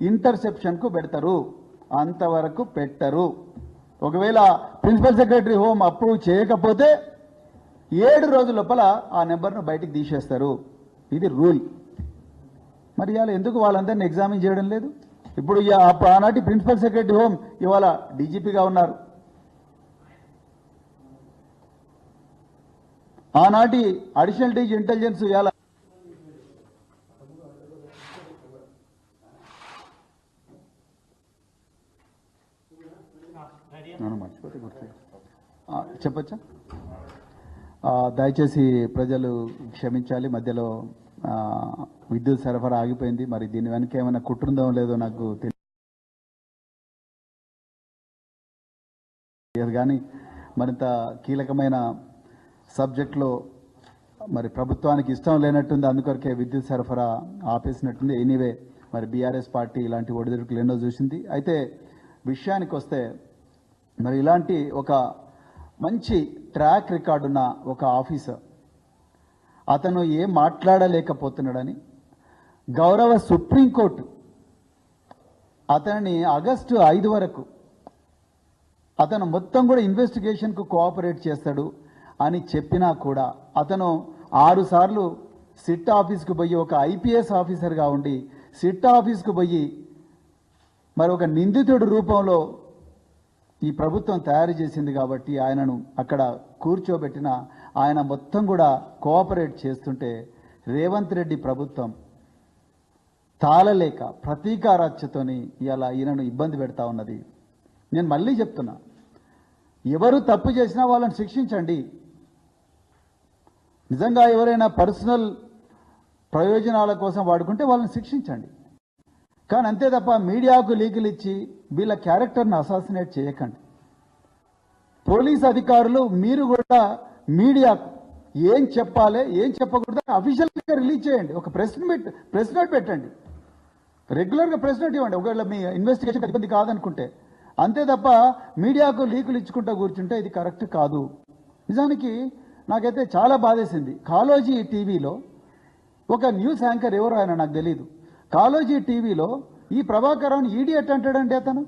ఇంటర్సెప్షన్కు పెడతారు. అంతవరకు పెట్టరు. ఒకవేళ ప్రిన్సిపల్ సెక్రటరీ హోమ్ అప్రూవ్ చేయకపోతే 7 రోజుల లోపల ఆ నెంబర్ను బయటికి తీసేస్తారు. ఇది రూల్. మరి ఇవాళ ఎందుకు వాళ్ళందరినీ ఎగ్జామిన్ చేయడం లేదు? ఇప్పుడు ఆనాటి ప్రిన్సిపల్ సెక్రటరీ హోమ్ ఇవాళ డీజీపీగా ఉన్నారు. ఆనాటి అడిషనల్ డీజీ ఇంటెలిజెన్స్ ఇవాళ మర్చిపోతే చెప్పచ్చా? దయచేసి ప్రజలు క్షమించాలి, మధ్యలో విద్యుత్ సరఫరా ఆగిపోయింది. మరి దీని వెనక ఏమైనా కుట్రుందో లేదో నాకు తెలియదు, కానీ మరింత కీలకమైన సబ్జెక్ట్లో మరి ప్రభుత్వానికి ఇష్టం లేనట్టుంది, అందుకొరకే విద్యుత్ సరఫరా ఆపేసినట్టుంది. ఎనీవే మరి బీఆర్ఎస్ పార్టీ ఇలాంటి ఒడిదుడుకులు ఎన్నో చూసింది. అయితే విషయానికి వస్తే మరి ఇలాంటి ఒక మంచి ట్రాక్ రికార్డున్న ఒక ఆఫీసర్ అతను ఏం మాట్లాడలేకపోతున్నాడని గౌరవ సుప్రీంకోర్టు అతనిని ఆగస్టు 5 వరకు అతను మొత్తం కూడా ఇన్వెస్టిగేషన్కు కోఆపరేట్ చేస్తాడు అని చెప్పినా కూడా అతను 6 సార్లు సిట్ ఆఫీస్కు పోయి ఒక ఐపీఎస్ ఆఫీసర్గా ఉండి సిట్ ఆఫీస్కు పోయి మరి ఒక నిందితుడి రూపంలో ఈ ప్రభుత్వం తయారు చేసింది కాబట్టి ఆయనను అక్కడ కూర్చోబెట్టిన ఆయన మొత్తం కూడా కోఆపరేట్ చేస్తుంటే రేవంత్ రెడ్డి ప్రభుత్వం తాళలేక ప్రతీకారాచ్యతోని ఇలా ఈయనను ఇబ్బంది పెడతా ఉన్నది. నేను మళ్ళీ చెప్తున్నా, ఎవరు తప్పు చేసినా వాళ్ళని శిక్షించండి. నిజంగా ఎవరైనా పర్సనల్ ప్రయోజనాల కోసం వాడుకుంటే వాళ్ళని శిక్షించండి. కానీ అంతే తప్ప మీడియాకు లీకులు ఇచ్చి వీళ్ళ క్యారెక్టర్ను అసాసినేట్ చేయకండి. పోలీస్ అధికారులు మీరు కూడా మీడియాకు ఏం చెప్పాలి ఏం చెప్పకూడదు అఫీషియల్గా రిలీజ్ చేయండి. ఒక ప్రెస్ నోట్ పెట్టండి, రెగ్యులర్గా ప్రెస్ నోట్ ఇవ్వండి ఒకవేళ మీ ఇన్వెస్టిగేషన్ ఇబ్బంది కాదనుకుంటే. అంతే తప్ప మీడియాకు లీకులు ఇచ్చుకుంటూ కూర్చుంటే ఇది కరెక్ట్ కాదు. నిజానికి నాకైతే చాలా బాధేసింది. కాలోజీ టీవీలో ఒక న్యూస్ యాంకర్ ఎవరు ఆయన నాకు తెలియదు. కాలోజీ టీవీలో ఈ ప్రభాకర్ రావుని ఈడియట్ అంటాడండి. అతను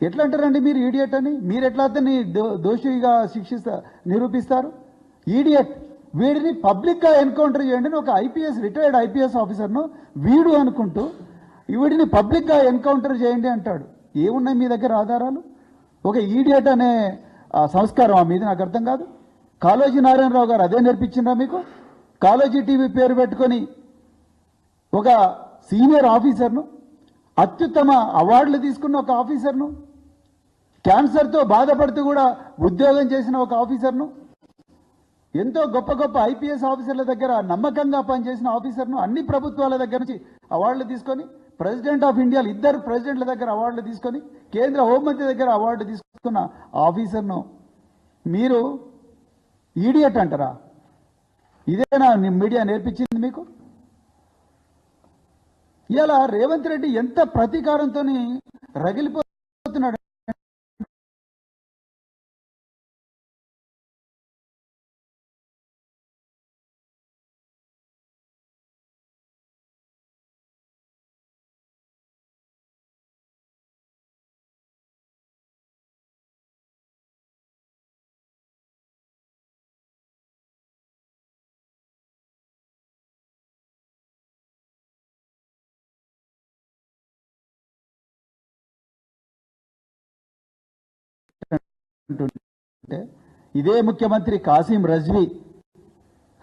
ఎట్లా అంటారండి మీరు ఈడియట్ అని? మీరు ఎట్లా అతన్ని దోషిగా నిరూపిస్తారు? ఈడియట్. వీడిని పబ్లిక్గా ఎన్కౌంటర్ చేయండి అని ఒక రిటైర్డ్ ఐపీఎస్ ఆఫీసర్ను వీడు అనుకుంటూ వీడిని పబ్లిక్గా ఎన్కౌంటర్ చేయండి అంటాడు. ఏమున్నాయి మీ దగ్గర ఆధారాలు? ఒక ఈడియట్ అనే సంస్కారం మీద నాకు అర్థం కాదు. కాళోజీ నారాయణరావు గారు అదే నేర్పించిండ్రా మీకు? కాళోజీ టీవీ పేరు పెట్టుకొని ఒక సీనియర్ ఆఫీసర్ను, అత్యుత్తమ అవార్డులు తీసుకున్న ఒక ఆఫీసర్ను, క్యాన్సర్తో బాధపడుతూ కూడా ఉద్యోగం చేసిన ఒక ఆఫీసర్ను, ఎంతో గొప్ప గొప్ప ఐపీఎస్ ఆఫీసర్ల దగ్గర నమ్మకంగా పనిచేసిన ఆఫీసర్ను, అన్ని ప్రభుత్వాల దగ్గర నుంచి అవార్డులు తీసుకొని, ప్రెసిడెంట్ ఆఫ్ ఇండియా 2 ప్రెసిడెంట్ల దగ్గర అవార్డులు తీసుకొని, కేంద్ర హోంమంత్రి దగ్గర అవార్డు తీసుకున్న ఆఫీసర్ను మీరు ఈడియట్ అంటారా? ఇదేనా మీడియా నేర్పించింది మీకు? ఇలా రేవంత్ రెడ్డి ఎంత ప్రతీకారంతో రగిలిపోతున్నాడు. ఇదే ముఖ్యమంత్రి కాసిం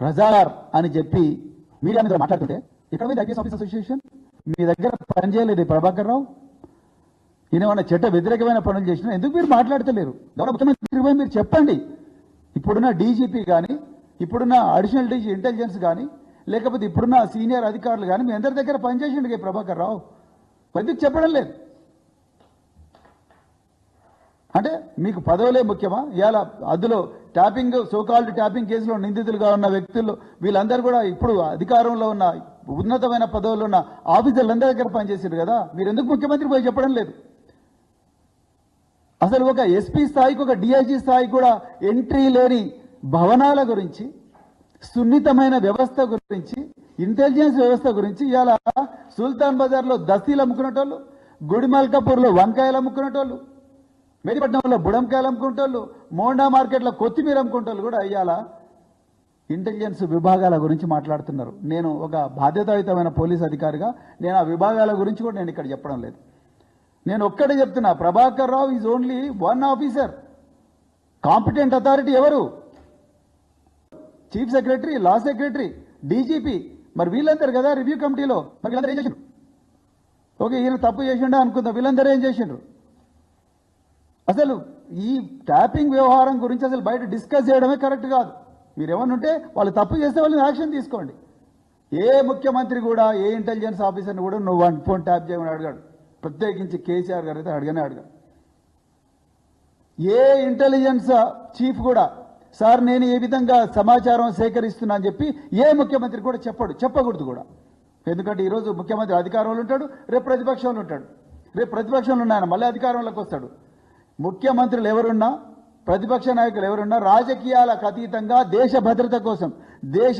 రజార్ అని చెప్పి మీడియా మీద మాట్లాడుతుంటే ఇక్కడ మీద ఐపీఎస్ ఆఫీస్ అసోసియేషన్ మీ దగ్గర పనిచేయలేదు ప్రభాకర్ రావు. ఈయన చట్ట వ్యతిరేకమైన పనులు చేసినా ఎందుకు మీరు మాట్లాడతలేరు? గౌరవ ముఖ్యమంత్రి పోయి మీరు చెప్పండి. ఇప్పుడున్న డీజీపీ కానీ, ఇప్పుడున్న అడిషనల్ డీజీ ఇంటెలిజెన్స్ కానీ, లేకపోతే ఇప్పుడున్న సీనియర్ అధికారులు కానీ మీ అందరి దగ్గర పనిచేసిండు ప్రభాకర్ రావు, ఎందుకు చెప్పడం లేదు? అంటే మీకు పదవులే ముఖ్యమా? ఇవాళ అందులో సోకాల్డ్ ట్యాపింగ్ కేసులో నిందితులుగా ఉన్న వ్యక్తులు వీళ్ళందరూ కూడా ఇప్పుడు అధికారంలో ఉన్న ఉన్నతమైన పదవుల్లో ఉన్న ఆఫీసర్లందరి దగ్గర పనిచేసారు కదా, మీరు ఎందుకు ముఖ్యమంత్రి పోయి చెప్పడం లేదు? అసలు ఒక ఎస్పీ స్థాయికి, ఒక డిఐజీ స్థాయికి కూడా ఎంట్రీ లేని భవనాల గురించి, సున్నితమైన వ్యవస్థ గురించి, ఇంటెలిజెన్స్ వ్యవస్థ గురించి ఇవాళ సుల్తాన్ బజార్లో దస్తీలు అమ్ముకునేటోళ్ళు, గుడిమల్కాపూర్లో వంకాయలు అమ్ముకునేటోళ్ళు, మెదిపట్నంలో బుడంకాయలు అమ్ముకుంటోళ్ళు, మోండా మార్కెట్లో కొత్తిమీర అమ్ముకుంటోళ్ళు కూడా ఇవాళ ఇంటెలిజెన్స్ విభాగాల గురించి మాట్లాడుతున్నారు. నేను ఒక బాధ్యతాయుతమైన పోలీస్ అధికారిగా నేను ఆ విభాగాల గురించి కూడా నేను ఇక్కడ చెప్పడం లేదు. నేను ఒక్కడే చెప్తున్నా, Prabhakar Rao is only 1 officer. Competent authority ఎవరు? Chief secretary, law secretary, DGP. మరి వీళ్ళందరూ కదా రివ్యూ కమిటీలో. మరి వీళ్ళందరూ ఏం చేసిండ్రు? ఓకే, ఈయన తప్పు చేసిండా అనుకుందాం, వీళ్ళందరూ ఏం చేసిండ్రు? అసలు ఈ ట్యాపింగ్ వ్యవహారం గురించి అసలు బయట డిస్కస్ చేయడమే కరెక్ట్ కాదు. మీరు ఏమన్నా ఉంటే వాళ్ళు తప్పు చేస్తే వాళ్ళని యాక్షన్ తీసుకోండి. ఏ ముఖ్యమంత్రి కూడా ఏ ఇంటెలిజెన్స్ ఆఫీసర్ని కూడా నువ్వు ఫోన్ ట్యాప్ చేయమని అడిగాడు. ప్రత్యేకించి కేసీఆర్ గారు అయితే అడగడు. ఏ ఇంటెలిజెన్స్ చీఫ్ కూడా సార్ నేను ఏ విధంగా సమాచారం సేకరిస్తున్నా అని చెప్పి ఏ ముఖ్యమంత్రి కూడా చెప్పకూడదు కూడా. ఎందుకంటే ఈరోజు ముఖ్యమంత్రి అధికారంలో ఉంటాడు, రేపు ప్రతిపక్షంలో ఉంటాడు. రేపు ప్రతిపక్షంలో ఉన్నాయన మళ్ళీ అధికారంలోకి వస్తాడు. ముఖ్యమంత్రులు ఎవరున్నా, ప్రతిపక్ష నాయకులు ఎవరున్నా రాజకీయాలకు అతీతంగా దేశ భద్రత కోసం, దేశ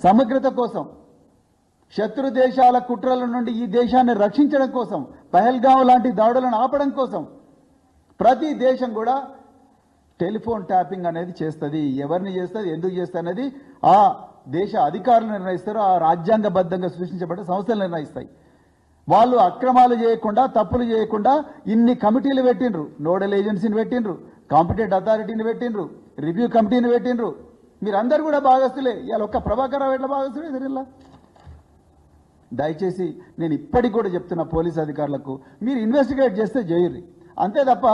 సమగ్రత కోసం, శత్రు దేశాల కుట్రల నుండి ఈ దేశాన్ని రక్షించడం కోసం, పహల్గాం లాంటి దాడులను ఆపడం కోసం ప్రతి దేశం కూడా టెలిఫోన్ ట్యాపింగ్ అనేది చేస్తుంది. ఎవరిని చేస్తుంది, ఎందుకు చేస్తుంది అనేది ఆ దేశ అధికారులు నిర్ణయిస్తారు. ఆ రాజ్యాంగబద్ధంగా సృష్టించబడ్డ సంస్థలు నిర్ణయిస్తాయి. వాళ్ళు అక్రమాలు చేయకుండా, తప్పులు చేయకుండా ఇన్ని కమిటీలు పెట్టిండ్రు, నోడల్ ఏజెన్సీని పెట్టిండ్రు, కాంపిటెంట్ అథారిటీని పెట్టిండ్రు, రివ్యూ కమిటీని పెట్టిండ్రు. మీరందరూ కూడా భాగస్తులే. ఇవాళ ఒక్క ప్రభాకర్ రావు ఎట్లా భాగస్తులే ఎదురులా? దయచేసి నేను ఇప్పటికి కూడా చెప్తున్నా పోలీస్ అధికారులకు, మీరు ఇన్వెస్టిగేట్ చేస్తే చేయుర్రి. అంతే తప్ప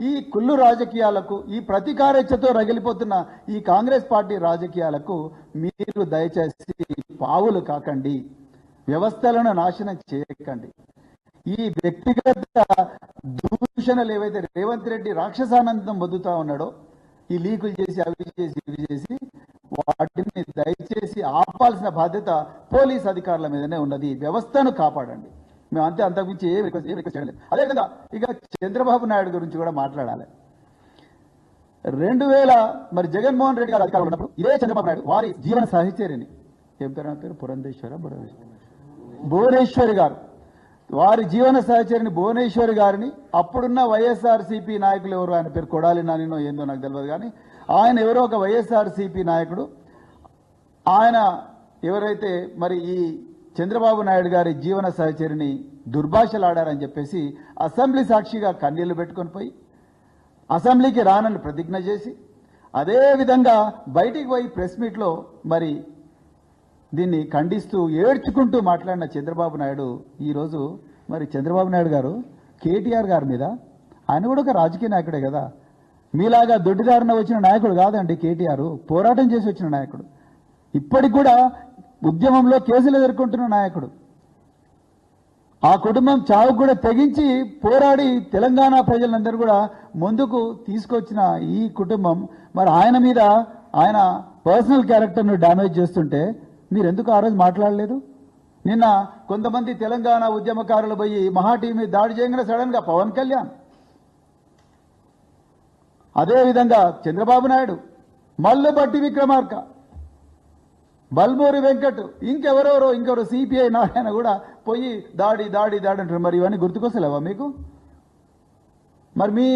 ఈ కుళ్ళు రాజకీయాలకు, ఈ ప్రతీకారేచ్ఛతో రగిలిపోతున్న ఈ కాంగ్రెస్ పార్టీ రాజకీయాలకు మీరు దయచేసి పావులు కాకండి. వ్యవస్థలను నాశనం చేయకండి. ఈ వ్యక్తిగత దూషణలు ఏవైతే రేవంత్ రెడ్డి రాక్షసానందం పొందుతా ఉన్నాడో, ఈ లీకులు చేసి అవి చేసి ఇవి చేసి, వాటిని దయచేసి ఆపాల్సిన బాధ్యత పోలీస్ అధికారుల మీదనే ఉన్నది. వ్యవస్థను కాపాడండి. మేము అంతకుమించి ఏ రిక్వెస్ట్ చేయలేదు. అదేవిధంగా ఇక చంద్రబాబు నాయుడు గురించి కూడా మాట్లాడాలి. మరి జగన్మోహన్ రెడ్డి గారు అధికారంలో ఉన్నప్పుడు ఇదే చంద్రబాబు నాయుడు వారి జీవన సహచర్యని ఏం పేరు నా పేరు భువనేశ్వరి గారు వారి జీవన సహచరిని భువనేశ్వరి గారిని అప్పుడున్న వైఎస్ఆర్సీపీ నాయకులు ఎవరు, ఆయన పేరు కొడాలి నానినో ఏందో నాకు తెలియదు, కానీ ఆయన ఎవరో ఒక వైఎస్ఆర్సీపీ నాయకుడు, ఆయన ఎవరైతే మరి ఈ చంద్రబాబు నాయుడు గారి జీవన సహచరిని దుర్భాషలాడారని చెప్పేసి అసెంబ్లీ సాక్షిగా కన్నీళ్లు పెట్టుకొని పోయి అసెంబ్లీకి రానని ప్రతిజ్ఞ చేసి అదే విధంగా బయటికి పోయి ప్రెస్ మీట్లో మరి దీన్ని ఖండిస్తూ ఏడ్చుకుంటూ మాట్లాడిన చంద్రబాబు నాయుడు ఈరోజు మరి చంద్రబాబు నాయుడు గారు కేటీఆర్ గారి మీద, ఆయన కూడా ఒక రాజకీయ నాయకుడే కదా, మీలాగా దొడ్డిదారిన వచ్చిన నాయకుడు కాదండి కేటీఆర్, పోరాటం చేసి వచ్చిన నాయకుడు, ఇప్పటికి కూడా ఉద్యమంలో కేసులు ఎదుర్కొంటున్న నాయకుడు, ఆ కుటుంబం చావు కూడా తెగించి పోరాడి తెలంగాణ ప్రజలందరూ కూడా ముందుకు తీసుకొచ్చిన ఈ కుటుంబం మరి ఆయన మీద ఆయన పర్సనల్ క్యారెక్టర్ను డ్యామేజ్ చేస్తుంటే మీరు ఎందుకు ఆ రోజు మాట్లాడలేదు? నిన్న కొంతమంది తెలంగాణ ఉద్యమకారులు పోయి మహా టీవీ మీద దాడి చేయగానే సడన్ గా పవన్ కళ్యాణ్, అదేవిధంగా చంద్రబాబు నాయుడు, మల్లుబట్టి విక్రమార్క, బల్మూరి వెంకట్, ఇంకెవరో సిపిఐ నారాయణ కూడా పోయి దాడి అంటారు. మరి ఇవన్నీ గుర్తుకొస్తలేవా మీకు? మరి మీ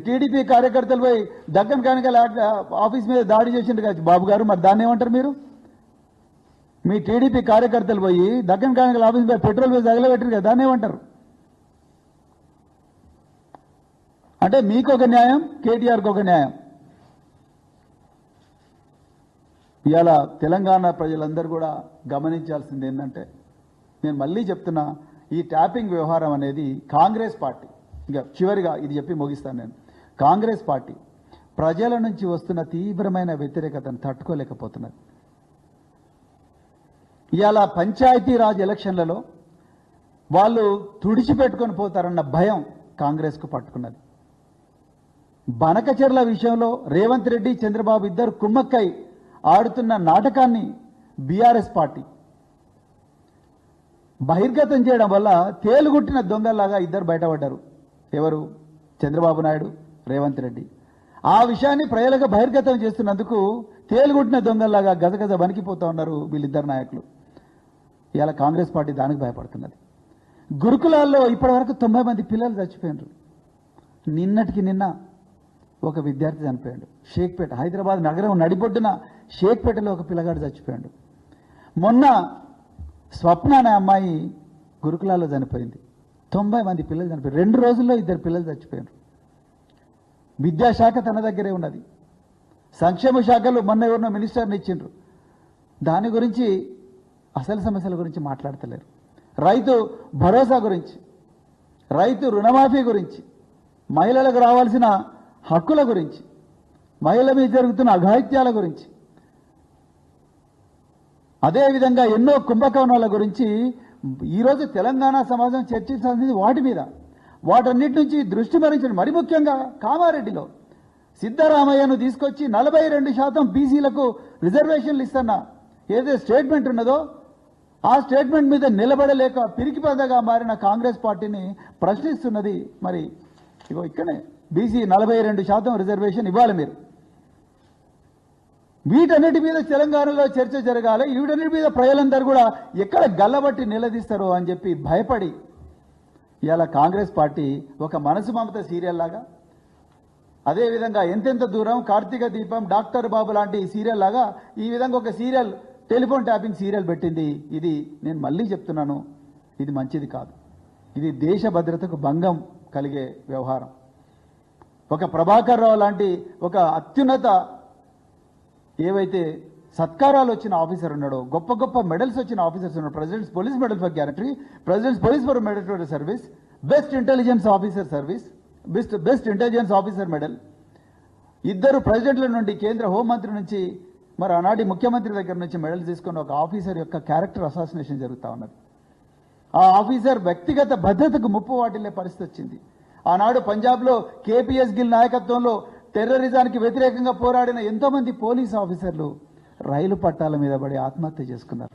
టీడీపీ కార్యకర్తలు పోయి దక్కన్ కానికల్ ఆఫీస్ మీద దాడి చేసిండ్రు కదా బాబు గారు, మరి దాన్ని ఏమంటారు మీరు? మీ టీడీపీ కార్యకర్తలు పోయి దక్కన్ కానికల్ ఆఫీస్ మీద పెట్రోల్ వేసి తగలబెట్టారు కదా, దాన్ని ఏమంటారు? అంటే మీకు ఒక న్యాయం, కేటీఆర్కి ఒక న్యాయం. ఇవాళ తెలంగాణ ప్రజలందరూ కూడా గమనించాల్సింది ఏంటంటే, నేను మళ్ళీ చెప్తున్నా, ఈ ట్యాపింగ్ వ్యవహారం అనేది కాంగ్రెస్ పార్టీ, ఇంకా చివరిగా ఇది చెప్పి ముగిస్తాను నేను, కాంగ్రెస్ పార్టీ ప్రజల నుంచి వస్తున్న తీవ్రమైన వ్యతిరేకతను తట్టుకోలేకపోతున్నది. ఇవాళ పంచాయతీరాజ్ ఎలక్షన్లలో వాళ్ళు తుడిచిపెట్టుకొని పోతారన్న భయం కాంగ్రెస్కు పట్టుకున్నది. బనకచెర్ల విషయంలో రేవంత్ రెడ్డి చంద్రబాబు ఇద్దరు కుమ్మక్కై ఆడుతున్న నాటకాన్ని బీఆర్ఎస్ పార్టీ బహిర్గతం చేయడం వల్ల తేలుగుట్టిన దొంగల్లాగా ఇద్దరు బయటపడ్డారు. ఎవరు? చంద్రబాబు నాయుడు, రేవంత్ రెడ్డి. ఆ విషయాన్ని ప్రజలకు బహిర్గతం చేస్తున్నందుకు తేలుగుట్టిన దొంగల్లాగా గజగజ వణికిపోతూ ఉన్నారు వీళ్ళిద్దరు నాయకులు. ఇవాళ కాంగ్రెస్ పార్టీ దానికి భయపడుతున్నది. గురుకులాల్లో ఇప్పటి వరకు 90 మంది పిల్లలు చచ్చిపోయినారు. నిన్నటికి నిన్న ఒక విద్యార్థి చనిపోయాడు. షేక్పేట, హైదరాబాద్ నగరం నడిబొడ్డున షేక్పేటలో ఒక పిల్లగాడు చచ్చిపోయాడు. మొన్న స్వప్న అనే అమ్మాయి గురుకులాల్లో చనిపోయింది. 90 మంది పిల్లలు చనిపోయారు. 2 రోజుల్లో 2 పిల్లలు చచ్చిపోయారు. విద్యాశాఖ తన దగ్గరే ఉన్నది. సంక్షేమ శాఖలు మొన్న ఎవరినో మినిస్టర్ని ఇచ్చిండ్రు. దాని గురించి అసలు సమస్యల గురించి మాట్లాడతలేరు. రైతు భరోసా గురించి, రైతు రుణమాఫీ గురించి, మహిళలకు రావాల్సిన హక్కుల గురించి, మహిళల మీద జరుగుతున్న అఘాయిత్యాల గురించి, అదేవిధంగా ఎన్నో కుంభకోణాల గురించి ఈరోజు తెలంగాణ సమాజం చర్చించాల్సింది వాటి మీద. వాటన్నిటి నుంచి దృష్టి మరించండి. మరి ముఖ్యంగా కామారెడ్డిలో సిద్ధరామయ్యను తీసుకొచ్చి 42% బీసీలకు రిజర్వేషన్లు ఇస్తున్న ఏదైతే స్టేట్మెంట్ ఉన్నదో ఆ స్టేట్మెంట్ మీద నిలబడలేక పిరికిపదగా మారిన కాంగ్రెస్ పార్టీని ప్రశ్నిస్తున్నది. మరి ఇగో ఇక్కడే బీసీ 42% రిజర్వేషన్ ఇవ్వాలి మీరు. వీటన్నిటి మీద తెలంగాణలో చర్చ జరగాలి. వీటన్నిటి మీద ప్రజలందరూ కూడా ఎక్కడ గల్లబట్టి నిలదీస్తారో అని చెప్పి భయపడి ఇవాళ కాంగ్రెస్ పార్టీ ఒక మనసు మమత సీరియల్ లాగా, అదేవిధంగా ఎంతెంత దూరం, కార్తీక దీపం, డాక్టర్ బాబు లాంటి సీరియల్ లాగా ఈ విధంగా ఒక సీరియల్, టెలిఫోన్ ట్యాపింగ్ సీరియల్ పెట్టింది. ఇది నేను మళ్ళీ చెప్తున్నాను, ఇది మంచిది కాదు. ఇది దేశ భద్రతకు భంగం కలిగే వ్యవహారం. ఒక ప్రభాకర్ రావు లాంటి ఒక అత్యున్నత ఏవైతే సత్కారాలు వచ్చిన ఆఫీసర్ ఉన్నాడో, గొప్ప గొప్ప మెడల్స్ వచ్చిన ఆఫీసర్స్ ఉన్నాడు. Presidents police medal for guarantee, presidents police for meritorious service, best intelligence officer service, best intelligence officer medal. 2 ప్రెసిడెంట్ల నుండి, కేంద్ర హోంమంత్రి నుంచి, మరి ఆనాటి ముఖ్యమంత్రి దగ్గర నుంచి మెడల్ తీసుకున్న ఒక ఆఫీసర్ యొక్క క్యారెక్టర్ అసాసినేషన్ జరుగుతూ ఉన్నది. ఆ ఆఫీసర్ వ్యక్తిగత భద్రతకు ముప్పు వాటిల్లే పరిస్థితి వచ్చింది. ఆనాడు పంజాబ్లో కేపీఎస్ గిల్ నాయకత్వంలో టెర్రరిజానికి వ్యతిరేకంగా పోరాడిన ఎంతోమంది పోలీస్ ఆఫీసర్లు రైలు పట్టాల మీద పడి ఆత్మహత్య చేసుకున్నారు.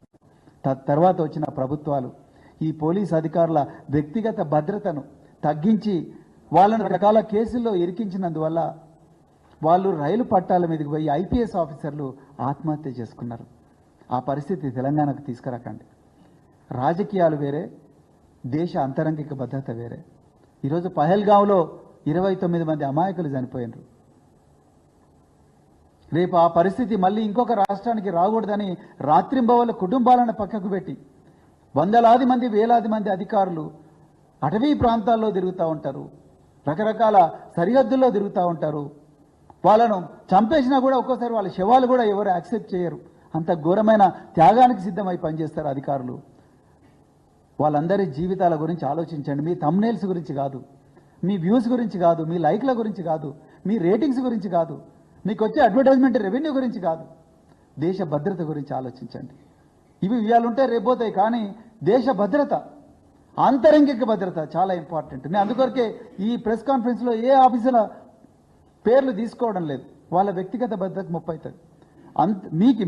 తర్వాత వచ్చిన ప్రభుత్వాలు ఈ పోలీస్ అధికారుల వ్యక్తిగత భద్రతను తగ్గించి వాళ్ళను రకాల కేసుల్లో ఇరికించినందువల్ల వాళ్ళు రైలు పట్టాల మీదకి పోయి ఐపీఎస్ ఆఫీసర్లు ఆత్మహత్య చేసుకున్నారు. ఆ పరిస్థితి తెలంగాణకు తీసుకురాకండి. రాజకీయాలు వేరే, దేశ అంతరంగిక భద్రత వేరే. ఈరోజు పహల్గాంలో 29 మంది అమాయకులు చనిపోయినారు. రేపు ఆ పరిస్థితి మళ్ళీ ఇంకొక రాష్ట్రానికి రాకూడదని రాత్రింబవళ్ళ కుటుంబాలను పక్కకు పెట్టి వందలాది మంది వేలాది మంది అధికారులు అటవీ ప్రాంతాల్లో తిరుగుతూ ఉంటారు, రకరకాల సరిహద్దుల్లో తిరుగుతూ ఉంటారు. వాళ్ళను చంపేసినా కూడా ఒక్కోసారి వాళ్ళ శవాలు కూడా ఎవరు యాక్సెప్ట్ చేయరు. అంత ఘోరమైన త్యాగానికి సిద్ధమై పనిచేస్తారు అధికారులు. వాళ్ళందరి జీవితాల గురించి ఆలోచించండి. మీ థంబ్నెయిల్స్ గురించి కాదు, మీ వ్యూస్ గురించి కాదు, మీ లైక్ల గురించి కాదు, మీ రేటింగ్స్ గురించి కాదు, మీకు వచ్చే అడ్వర్టైజ్మెంట్ రెవెన్యూ గురించి కాదు. దేశ భద్రత గురించి ఆలోచించండి. ఇవి ఇవ్వాలుంటే రేపోతాయి, కానీ దేశ భద్రత, ఆంతరంగిక భద్రత చాలా ఇంపార్టెంట్. నేను అందుకొరకే ఈ ప్రెస్ కాన్ఫరెన్స్లో ఏ ఆఫీసుల పేర్లు తీసుకోవడం లేదు. వాళ్ళ వ్యక్తిగత భద్రత ముప్పు అవుతుంది.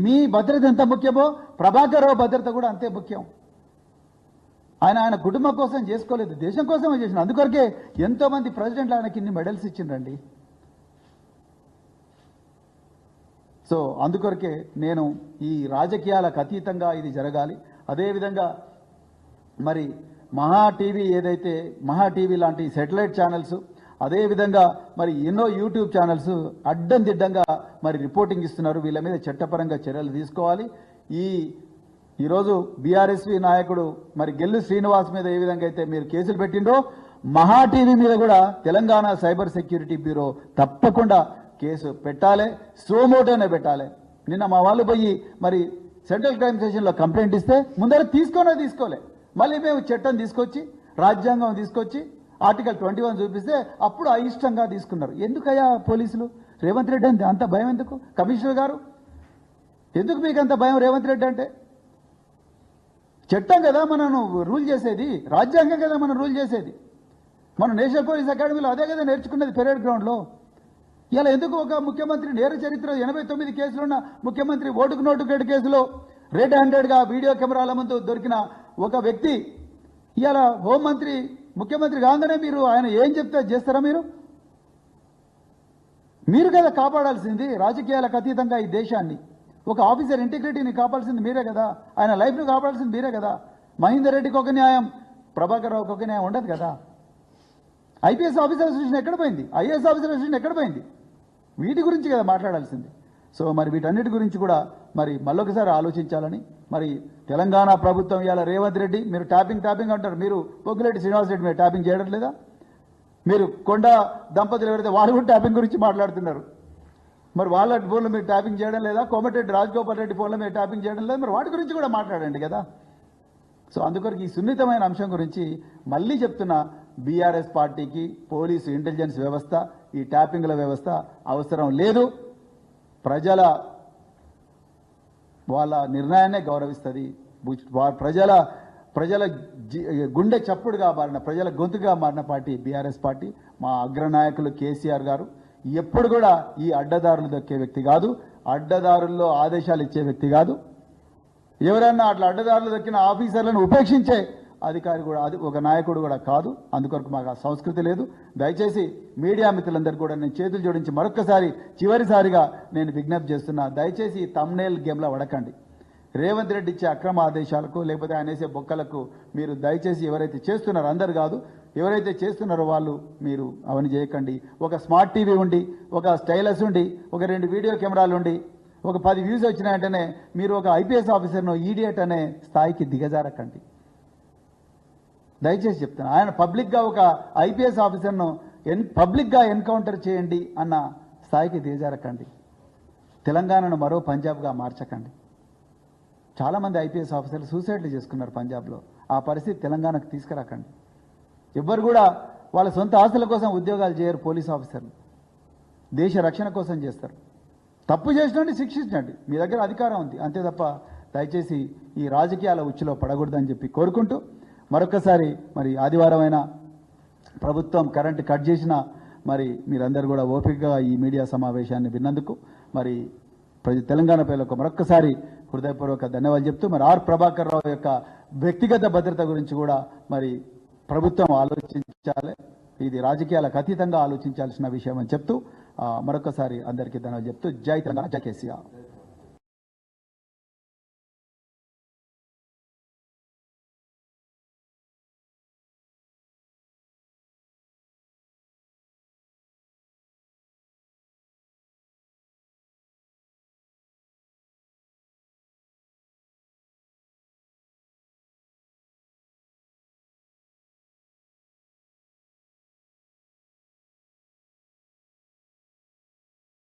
మీ భద్రత ఎంత ముఖ్యమో ప్రభాకర్ రావు భద్రత కూడా అంతే ముఖ్యం. ఆయన కుటుంబం కోసం చేసుకోలేదు, దేశం కోసమే చేసిన. అందుకొరకే ఎంతో మంది ప్రెసిడెంట్లు ఆయనకి ఇన్ని మెడల్స్ ఇచ్చిండ్రండి. సో అందుకొరకే నేను ఈ రాజకీయాలకు అతీతంగా ఇది జరగాలి. అదేవిధంగా మరి మహా టీవీ ఏదైతే మహా టీవీ లాంటి సెటిలైట్ ఛానల్స్, అదేవిధంగా మరి ఎన్నో యూట్యూబ్ ఛానల్స్ అడ్డం దిడ్డంగా మరి రిపోర్టింగ్ ఇస్తున్నారు. వీళ్ళ మీద చట్టపరంగా చర్యలు తీసుకోవాలి. ఈరోజు బీఆర్ఎస్వి నాయకుడు మరి గెల్లు శ్రీనివాస్ మీద ఏ విధంగా అయితే మీరు కేసులు పెట్టిండ్రో, మహా టీవీ మీద కూడా తెలంగాణ సైబర్ సెక్యూరిటీ బ్యూరో తప్పకుండా కేసు పెట్టాలి, సోమోటోనే పెట్టాలి. నిన్న మా వాళ్ళు పోయి మరి సెంట్రల్ క్రైమ్ స్టేషన్లో కంప్లైంట్ ఇస్తే ముందర తీసుకోలే, మళ్ళీ మేము చట్టం తీసుకొచ్చి రాజ్యాంగం తీసుకొచ్చి ఆర్టికల్ 21 చూపిస్తే అప్పుడు అయిష్టంగా తీసుకున్నారు. ఎందుకయ్యా పోలీసులు, రేవంత్ రెడ్డి అంటే అంత భయం ఎందుకు? కమిషనర్ గారు ఎందుకు మీకు అంత భయం? రేవంత్ రెడ్డి అంటే చట్టం కదా మనం రూల్ చేసేది, రాజ్యాంగం కదా మనం రూల్ చేసేది. మనం నేషనల్ పోలీస్ అకాడమీలో అదే కదా నేర్చుకున్నది పెరేడ్ గ్రౌండ్లో. ఇలా ఎందుకు ఒక ముఖ్యమంత్రి నేర చరిత్ర 89 కేసులున్న ముఖ్యమంత్రి ఓటుకు నోటు కేసులో రెడ్ హ్యాండెడ్గా వీడియో కెమెరాల ముందు దొరికిన ఒక వ్యక్తి ఇలా హోంమంత్రి ముఖ్యమంత్రి కాగానే మీరు ఆయన ఏం చెప్తే చేస్తారా? మీరు కదా కాపాడాల్సింది రాజకీయాలకు అతీతంగా ఈ దేశాన్ని. ఒక ఆఫీసర్ ఇంటిగ్రిటీని కాపాడాల్సింది మీరే కదా, ఆయన లైఫ్ను కాపాడాల్సింది మీరే కదా. మహేందర్ రెడ్డికి ఒక న్యాయం, ప్రభాకర్ రావుకి ఒక న్యాయం ఉండదు కదా. ఐపీఎస్ ఆఫీసర్ అసోసియేషన్ ఎక్కడ పోయింది? ఐఏఎస్ ఆఫీసర్ అసోసియేషన్ ఎక్కడ పోయింది? వీటి గురించి కదా మాట్లాడాల్సింది. సో మరి వీటన్నిటి గురించి కూడా మరి మళ్ళొకసారి ఆలోచించాలని, మరి తెలంగాణ ప్రభుత్వం ఇవాళ రేవంత్ రెడ్డి మీరు ట్యాపింగ్ అంటారు, మీరు పొగ్గులేటి శ్రీనివాస్ రెడ్డి మీరు ట్యాపింగ్ చేయడం లేదా? మీరు కొండ దంపతులు ఎవరైతే వాళ్ళు కూడా ట్యాపింగ్ గురించి మాట్లాడుతున్నారు. మరి వాళ్ళ ఫోన్లో మీరు ట్యాపింగ్ చేయడం లేదా? కోమటిరెడ్డి రాజగోపాల్ రెడ్డి ఫోన్లో మీరు ట్యాపింగ్ చేయడం లేదా? మరి వాటి గురించి కూడా మాట్లాడండి కదా. సో అందుకొరకు ఈ సున్నితమైన అంశం గురించి మళ్ళీ చెప్తున్నా, బీఆర్ఎస్ పార్టీకి పోలీసు ఇంటెలిజెన్స్ వ్యవస్థ, ఈ ట్యాపింగ్ల వ్యవస్థ అవసరం లేదు. వాళ్ళ నిర్ణయాన్నే గౌరవిస్తుంది. ప్రజల గుండె చప్పుడుగా మారిన, ప్రజల గొంతుగా మారిన పార్టీ బీఆర్ఎస్ పార్టీ. మా అగ్రనాయకులు కేసీఆర్ గారు ఎప్పుడు కూడా ఈ అడ్డదారులు దొక్కే వ్యక్తి కాదు, అడ్డదారుల్లో ఆదేశాలు ఇచ్చే వ్యక్తి కాదు. ఎవరన్నా అట్లా అడ్డదారులు దొక్కిన ఆఫీసర్లను ఉపేక్షించే అధికారి కూడా, అది ఒక నాయకుడు కూడా కాదు. అందుకొరకు మాకు ఆ సంస్కృతి లేదు. దయచేసి మీడియా మిత్రులందరూ కూడా నేను చేతులు జోడించి మరొక్కసారి చివరిసారిగా నేను విజ్ఞప్తి చేస్తున్నా, దయచేసి ఈ థంబ్నెయిల్ గేమ్లో పడకండి. రేవంత్ రెడ్డి ఇచ్చే అక్రమ ఆదేశాలకు లేకపోతే ఆయన వేసే బొక్కలకు మీరు దయచేసి ఎవరైతే చేస్తున్నారో, అందరు కాదు, ఎవరైతే చేస్తున్నారో వాళ్ళు మీరు అవన్నీ చేయకండి. ఒక స్మార్ట్ టీవీ ఉండి, ఒక స్టైలస్ ఉండి, ఒక 2 వీడియో కెమెరాలు ఉండి, ఒక 10 వ్యూస్ వచ్చినాయంటేనే మీరు ఒక ఐపీఎస్ ఆఫీసర్ను ఈడియట్ అనే స్థాయికి దిగజారకండి. దయచేసి చెప్తాను, ఆయన పబ్లిక్గా ఒక ఐపీఎస్ ఆఫీసర్ను పబ్లిక్గా ఎన్కౌంటర్ చేయండి అన్న స్థాయికి దిగజారకండి. తెలంగాణను మరో పంజాబ్గా మార్చకండి. చాలామంది ఐపీఎస్ ఆఫీసర్లు సూసైడ్లు చేసుకున్నారు పంజాబ్లో. ఆ పరిస్థితి తెలంగాణకు తీసుకురాకండి. ఎవ్వరు కూడా వాళ్ళ సొంత ఆస్తుల కోసం ఉద్యోగాలు చేయరు. పోలీస్ ఆఫీసర్లు దేశ రక్షణ కోసం చేస్తారు. తప్పు చేసినండి శిక్షించండి, మీ దగ్గర అధికారం ఉంది, అంతే తప్ప దయచేసి ఈ రాజకీయాల ఉచ్చులో పడకూడదని చెప్పి కోరుకుంటూ, మరొకసారి మరి ఆదివారం అయినా ప్రభుత్వం కరెంటు కట్ చేసినా మరి మీరందరూ కూడా ఓపికగా ఈ మీడియా సమావేశాన్ని విన్నందుకు మరి తెలంగాణ ప్రజలకు మరొక్కసారి హృదయపూర్వక ధన్యవాదాలు చెప్తూ, మరి ప్రభాకర్ రావు యొక్క వ్యక్తిగత భద్రత గురించి కూడా మరి ప్రభుత్వం ఆలోచించాలి. ఇది రాజకీయాలకు అతీతంగా ఆలోచించాల్సిన విషయం అని చెప్తూ, మరొకసారి అందరికీ ధన్యవాదాలు చెప్తూ జై తెలంగాణ, జై కేసీఆర్.